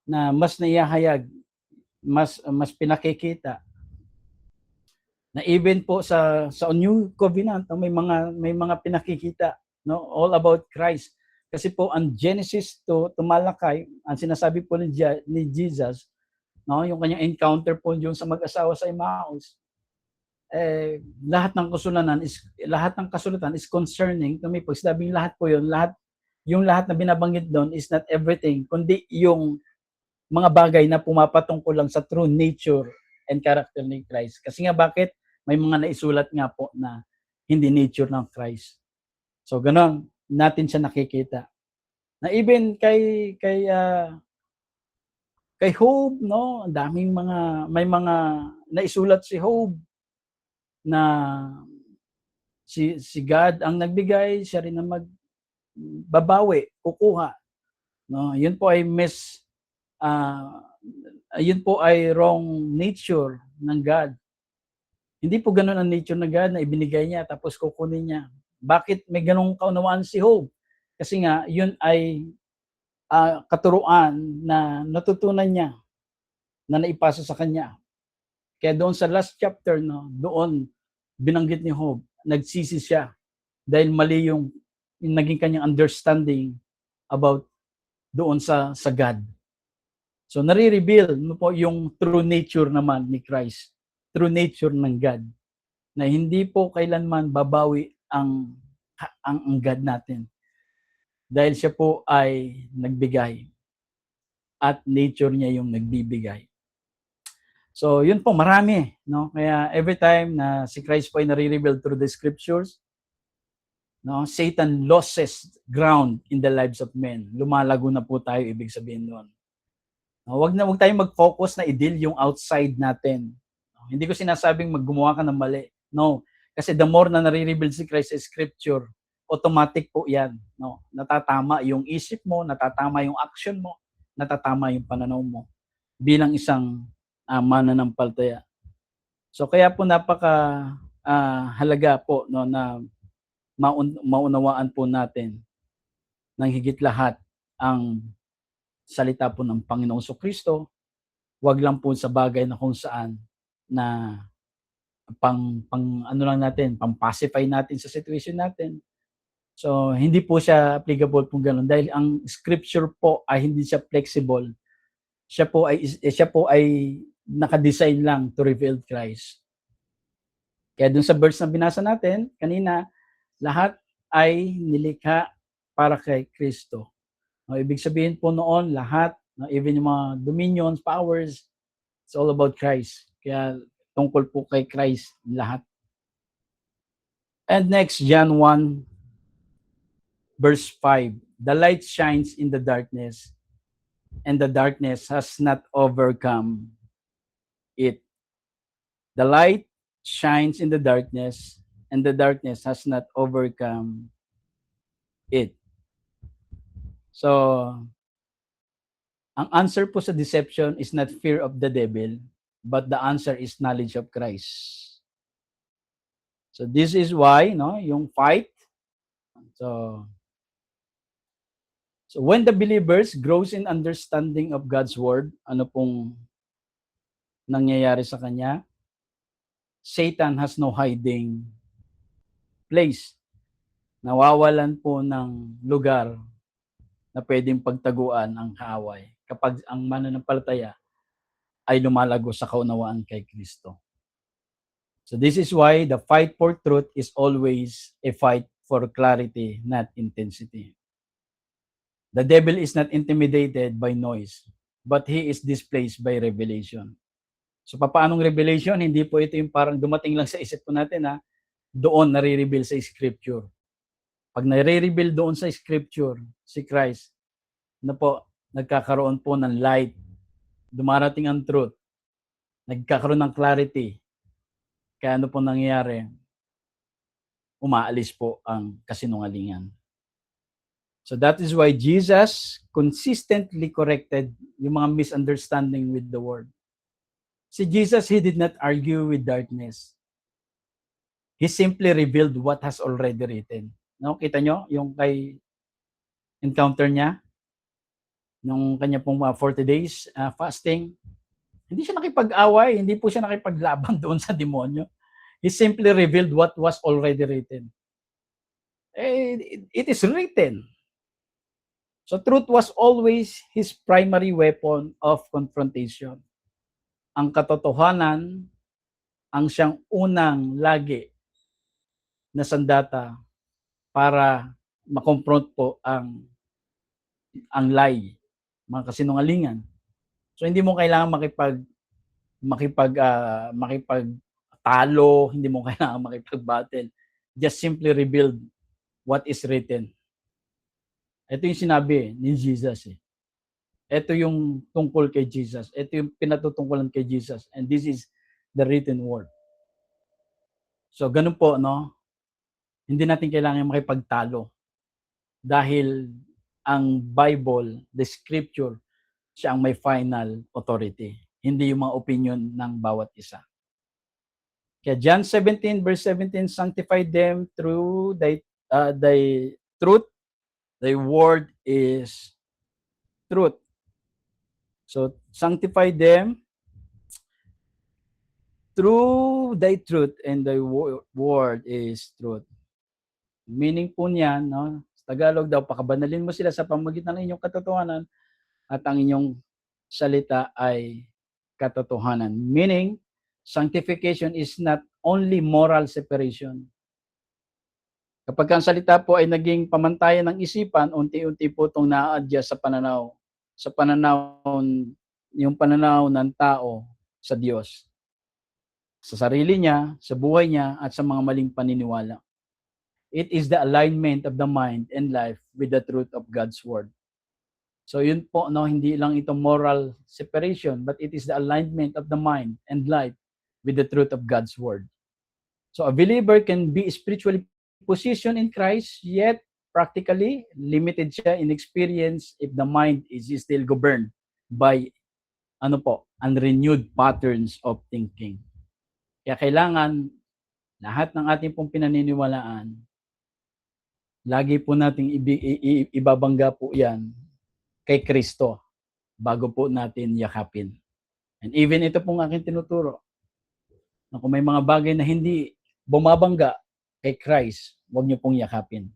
Na mas naihahayag, mas pinakikita na even po sa New Covenant, no, may mga pinakikita, no, all about Christ. Kasi po ang Genesis to Malakay, ang sinasabi po ni Jesus, no, yung kanyang encounter po yung sa mag-asawa sa Emmaus, lahat ng kasulatan is concerning to me. Pag sinabing lahat po yun, lahat na binabanggit doon is not everything, kundi yung mga bagay na pumapatungkol lang sa true nature and character ni Christ. Kasi nga bakit? May mga naisulat nga po na hindi nature ng Christ. So ganoon natin siya nakikita. Na even kay Job, no, may mga naisulat si Job na si God ang nagbigay, siya rin ang magbabawi, kukuha. No, yun po ay yun po ay wrong nature ng God. Hindi po ganun ang nature ng God na ibinigay niya tapos kukunin niya. Bakit may ganung kaunawaan si Job? Kasi nga, yun ay katuruan na natutunan niya, na naipasa sa kanya. Kaya doon sa last chapter, no, doon binanggit ni Job, nagsisi siya dahil mali yung naging kanyang understanding about doon sa God. So nare-reveal mo po yung true nature naman ni Christ, true nature ng God, na hindi po kailanman babawi ang God natin. Dahil siya po ay nagbigay at nature niya yung nagbibigay. So yun po, marami, no? Kaya every time na si Christ po ay nare-reveal through the scriptures, no, Satan loses ground in the lives of men. Lumalago na po tayo, ibig sabihin noon. Wag tayong mag-focus na i-deal yung outside natin. Hindi ko sinasabing gumawa ka ng mali. No. Kasi the more na nare-reveal si Christ sa scripture, automatic po yan. No. Natatama yung isip mo, natatama yung action mo, natatama yung pananaw mo bilang isang mananampalataya. So kaya po halaga po, no, na maunawaan po natin ng higit lahat ang salita po ng Panginoong Kristo, wag lang po sa bagay na kung saan na pang-pacify natin sa situation natin. So hindi po siya applicable po ganoon dahil ang scripture po ay hindi siya flexible. Siya po ay naka-design lang to reveal Christ. Kaya dun sa verse na binasa natin kanina, lahat ay nilikha para kay Kristo. Ibig sabihin po noon, lahat No? Even yung mga dominions, powers, it's all about Christ. Kaya tungkol po kay Christ lahat. And next, John 1, verse 5. The light shines in the darkness, and the darkness has not overcome it. The light shines in the darkness, and the darkness has not overcome it. So, ang answer po sa deception is not fear of the devil, but the answer is knowledge of Christ. So this is why, no, yung fight. So when the believers grows in understanding of God's word, ano pong nangyayari sa kanya? Satan has no hiding place. Nawawalan po ng lugar na pwedeng pagtaguan ang kaaway kapag ang mananampalataya ay lumalago sa kaunawaan kay Kristo. So this is why the fight for truth is always a fight for clarity, not intensity. The devil is not intimidated by noise, but he is displaced by revelation. So papaanong revelation? Hindi po ito yung parang dumating lang sa isip po natin, doon nare-reveal sa scripture. Pag nare-reveal doon sa scripture, si Christ, nagkakaroon po ng light, dumarating ang truth, nagkakaroon ng clarity. Kaya ano po nangyayari? Umaalis po ang kasinungalingan. So that is why Jesus consistently corrected yung mga misunderstanding with the word. Si Jesus, he did not argue with darkness. He simply revealed what has already written. No, kita nyo yung kay encounter niya nung kanya pong 40 days fasting. Hindi siya nakipag-away, hindi po siya nakipaglaban doon sa demonyo. He simply revealed what was already written. It is written. So truth was always his primary weapon of confrontation. Ang katotohanan ang siyang unang lagi na sandata para makonfront po ang lie, mga kasinungalingan. So hindi mo kailangan makipagtalo, hindi mo kailangan makipag-battle. Just simply rebuild what is written. Ito yung sinabi ni Jesus. Ito yung tungkol kay Jesus. Ito yung pinatutungkulan kay Jesus. And this is the written word. So ganun po, no? Hindi natin kailangan makipagtalo. Dahil ang Bible, the scripture, siya ang may final authority. Hindi yung mga opinion ng bawat isa. Kaya John 17 verse 17, sanctify them through thy truth. Thy word is truth. So sanctify them through thy truth, and thy word is truth. Meaning po niyan, no? Sa Tagalog daw, pakabanalin mo sila sa pamamagitan ng inyong katotohanan at ang inyong salita ay katotohanan. Meaning, sanctification is not only moral separation. Kapag ang salita po ay naging pamantayan ng isipan, unti-unti po itong na-adjust sa yung pananaw ng tao sa Diyos, sa sarili niya, sa buhay niya, at sa mga maling paniniwala. It is the alignment of the mind and life with the truth of God's word. So yun po, no, hindi lang ito moral separation, but it is the alignment of the mind and life with the truth of God's word. So a believer can be spiritually positioned in Christ, yet practically limited siya in experience if the mind is still governed by unrenewed patterns of thinking. Kaya kailangan lahat ng ating pong pinaniniwalaan, lagi po nating ibabangga po yan kay Kristo bago po natin yakapin. And even ito pong aking tinuturo, na kung may mga bagay na hindi bumabangga kay Christ, huwag niyo pong yakapin.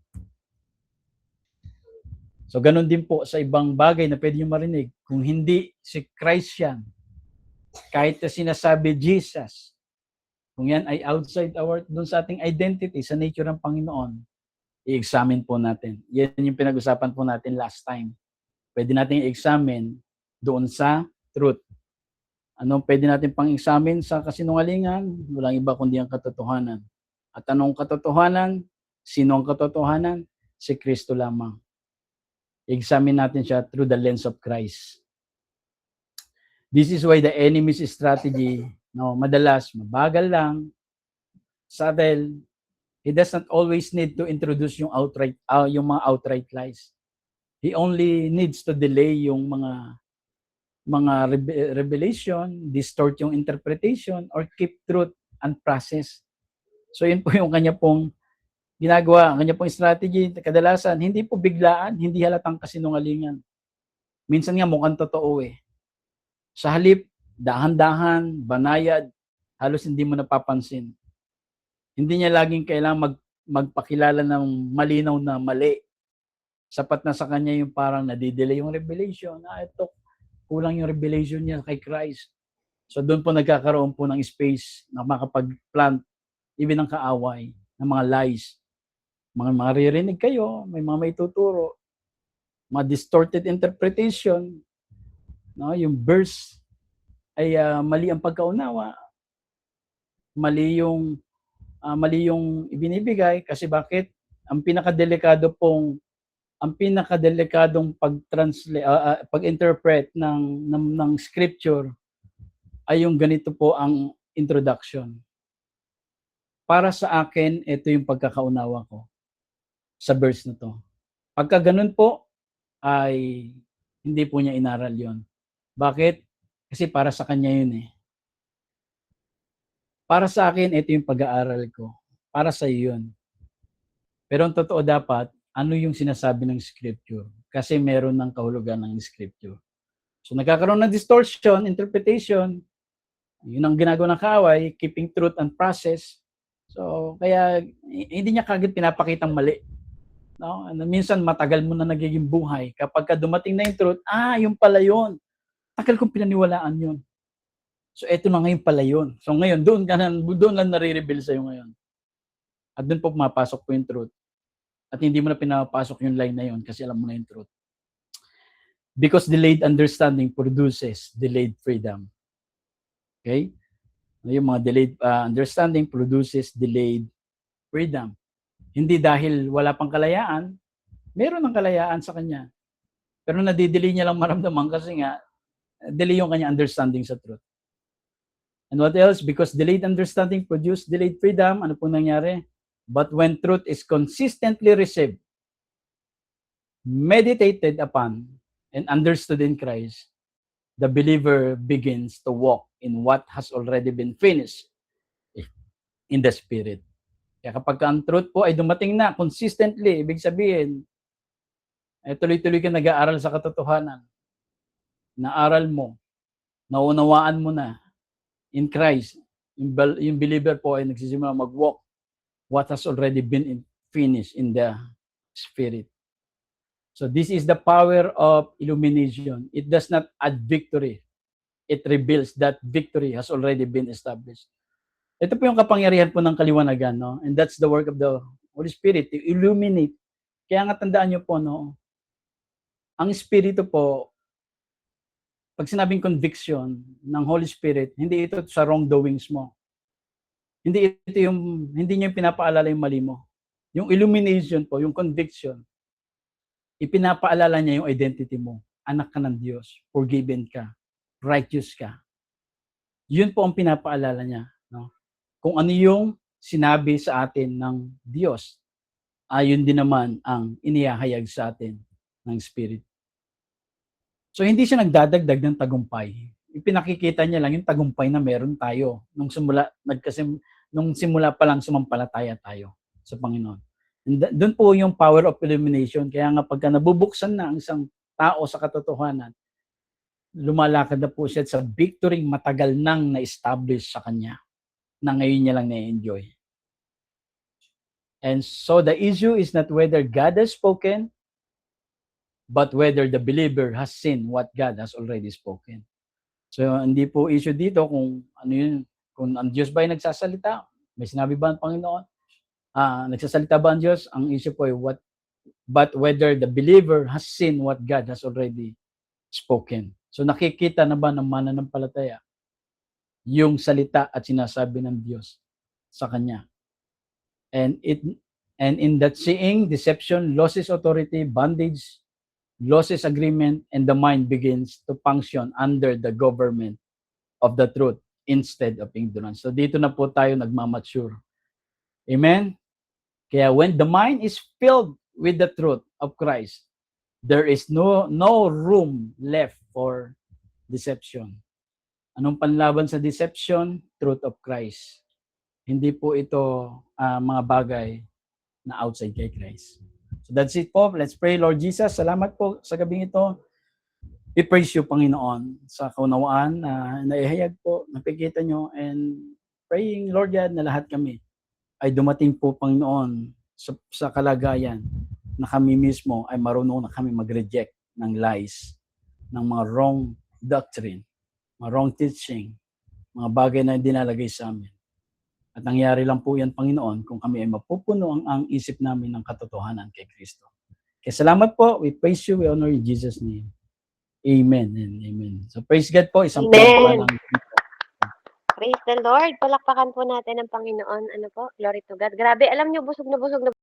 So ganun din po sa ibang bagay na pwede niyo marinig. Kung hindi si Christ yan, kahit na sinasabi Jesus, kung yan ay outside dun sa ating identity, sa nature ng Panginoon, i-examine po natin. Yan yung pinag-usapan po natin last time. Pwede natin i-examine doon sa truth. Anong pwede natin pang-examine sa kasinungalingan? Walang iba kundi ang katotohanan. At anong katotohanan? Sino ang katotohanan? Si Kristo lamang. Examine natin siya through the lens of Christ. This is why the enemy's strategy, madalas mabagal lang, subtle. He does not always need to introduce yung mga outright lies. He only needs to delay yung mga revelation, distort yung interpretation, or keep truth unprocessed. So yun po yung kanya pong ginagawa, ang kanya pong strategy. Kadalasan, hindi po biglaan, hindi halatang kasinungalingan. Minsan nga mukhang totoo eh. Sa halip, dahan-dahan, banayad, halos hindi mo napapansin. Hindi niya laging kailangang magpakilala ng malinaw na mali. Sapat na sa kanya yung parang nadidelay yung revelation. Ito, kulang yung revelation niya kay Christ. So doon po nagkakaroon po ng space na makapag-plant even ng kaaway, ng mga lies. Mga maririnig kayo, may mga maituturo, mga distorted interpretation, yung verse ay mali ang pagkaunawa, mali yung ibinibigay kasi bakit? Ang pinakadelikadong pag-interpret ng scripture ay yung ganito po ang introduction. Para sa akin, ito yung pagkakaunawa ko sa verse na to. Pagka ganun po, ay hindi po niya inaral yon. Bakit? Kasi para sa kanya yun eh. Para sa akin, ito yung pag-aaral ko. Para sa iyo yun. Pero ang totoo dapat, ano yung sinasabi ng scripture? Kasi meron ng kahulugan ng scripture. So nagkakaroon ng distortion, interpretation, yun ang ginagawa ng kaaway, keeping truth and process. So kaya hindi niya kagad pinapakitang mali. No? Minsan matagal mo na nagiging buhay. Kapag dumating na yung truth, yung pala yun. Tagal kong pinaniwalaan yun. So eto na ngayon pala yun. So ngayon, doon lang nare-reveal sa'yo ngayon. At doon po pumapasok po yung truth. At hindi mo na pinapasok yung line na yun kasi alam mo na yung truth. Because delayed understanding produces delayed freedom. Okay? Yung mga delayed understanding produces delayed freedom. Hindi dahil wala pang kalayaan, meron ng kalayaan sa kanya. Pero nadidelay niya lang maramdaman kasi nga, delay yung kanya understanding sa truth. And what else? Because delayed understanding produces delayed freedom. Ano po nangyari? But when truth is consistently received, meditated upon, and understood in Christ, the believer begins to walk in what has already been finished in the Spirit. Kaya kapag ang truth po ay dumating na consistently, ibig sabihin, tuloy-tuloy ka nag-aaral sa katotohanan. Naaral mo, naunawaan mo na in Christ. Yung believer po ay nagsisimula mag-walk what has already been finished in the Spirit. So this is the power of illumination. It does not add victory. It reveals that victory has already been established. Ito po yung kapangyarihan po ng kaliwanagan, no? And that's the work of the Holy Spirit to illuminate. Kaya nga tandaan nyo po, no? Ang Espiritu po, pag sinabing conviction ng Holy Spirit, hindi ito sa wrongdoings mo. Hindi niya yung pinapaalala yung mali mo. Yung illumination po, yung conviction, ipinapaalala niya yung identity mo. Anak ka ng Diyos, forgiven ka, righteous ka. Yun po ang pinapaalala niya. No? Kung ano yung sinabi sa atin ng Diyos, ayun din naman ang inihahayag sa atin ng Spirit. So hindi siya nagdadagdag ng tagumpay. Ipinakikita niya lang yung tagumpay na meron tayo nung simula pa lang sumampalataya tayo sa Panginoon. Doon po yung power of illumination. Kaya nga pagka nabubuksan na ang isang tao sa katotohanan, lumalakad na po siya sa victory matagal nang na-establish sa kanya na ngayon niya lang na-enjoy. And so the issue is not whether God has spoken, but whether the believer has seen what God has already spoken. So hindi po issue dito kung ano yun, kung ang Diyos ba ay nagsasalita, may sinabi ba ang Panginoon? Nagsasalita ba ang Diyos? Ang issue po ay but whether the believer has seen what God has already spoken. So nakikita na ba ng mananampalataya yung salita at sinasabi ng Diyos sa kanya? And in that seeing, deception loses authority, bondage loses agreement, and the mind begins to function under the government of the truth instead of ignorance. So dito na po tayo nagmamature. Amen? Kaya when the mind is filled with the truth of Christ, there is no room left for deception. Anong panlaban sa deception? Truth of Christ. Hindi po ito mga bagay na outside kay Christ. So that's it po. Let's pray, Lord Jesus. Salamat po sa gabing ito. We praise you, Panginoon, sa kaunawaan na naihayag po, nakikita nyo, and praying, Lord God, na lahat kami ay dumating po, Panginoon, sa kalagayan na kami mismo ay marunong na kami mag-reject ng lies, ng mga wrong doctrine, mga wrong teaching, mga bagay na dinalagay sa amin. At nangyari lang po yan, Panginoon, kung kami ay mapupuno ang isip namin ng katotohanan kay Kristo. Kaya salamat po. We praise you. We honor you in Jesus' name. Amen and amen. So praise God po. Isang Amen. palakpakan lang. Praise the Lord. Palakpakan po natin ang Panginoon. Ano po? Glory to God. Grabe, alam niyo, busog na busog na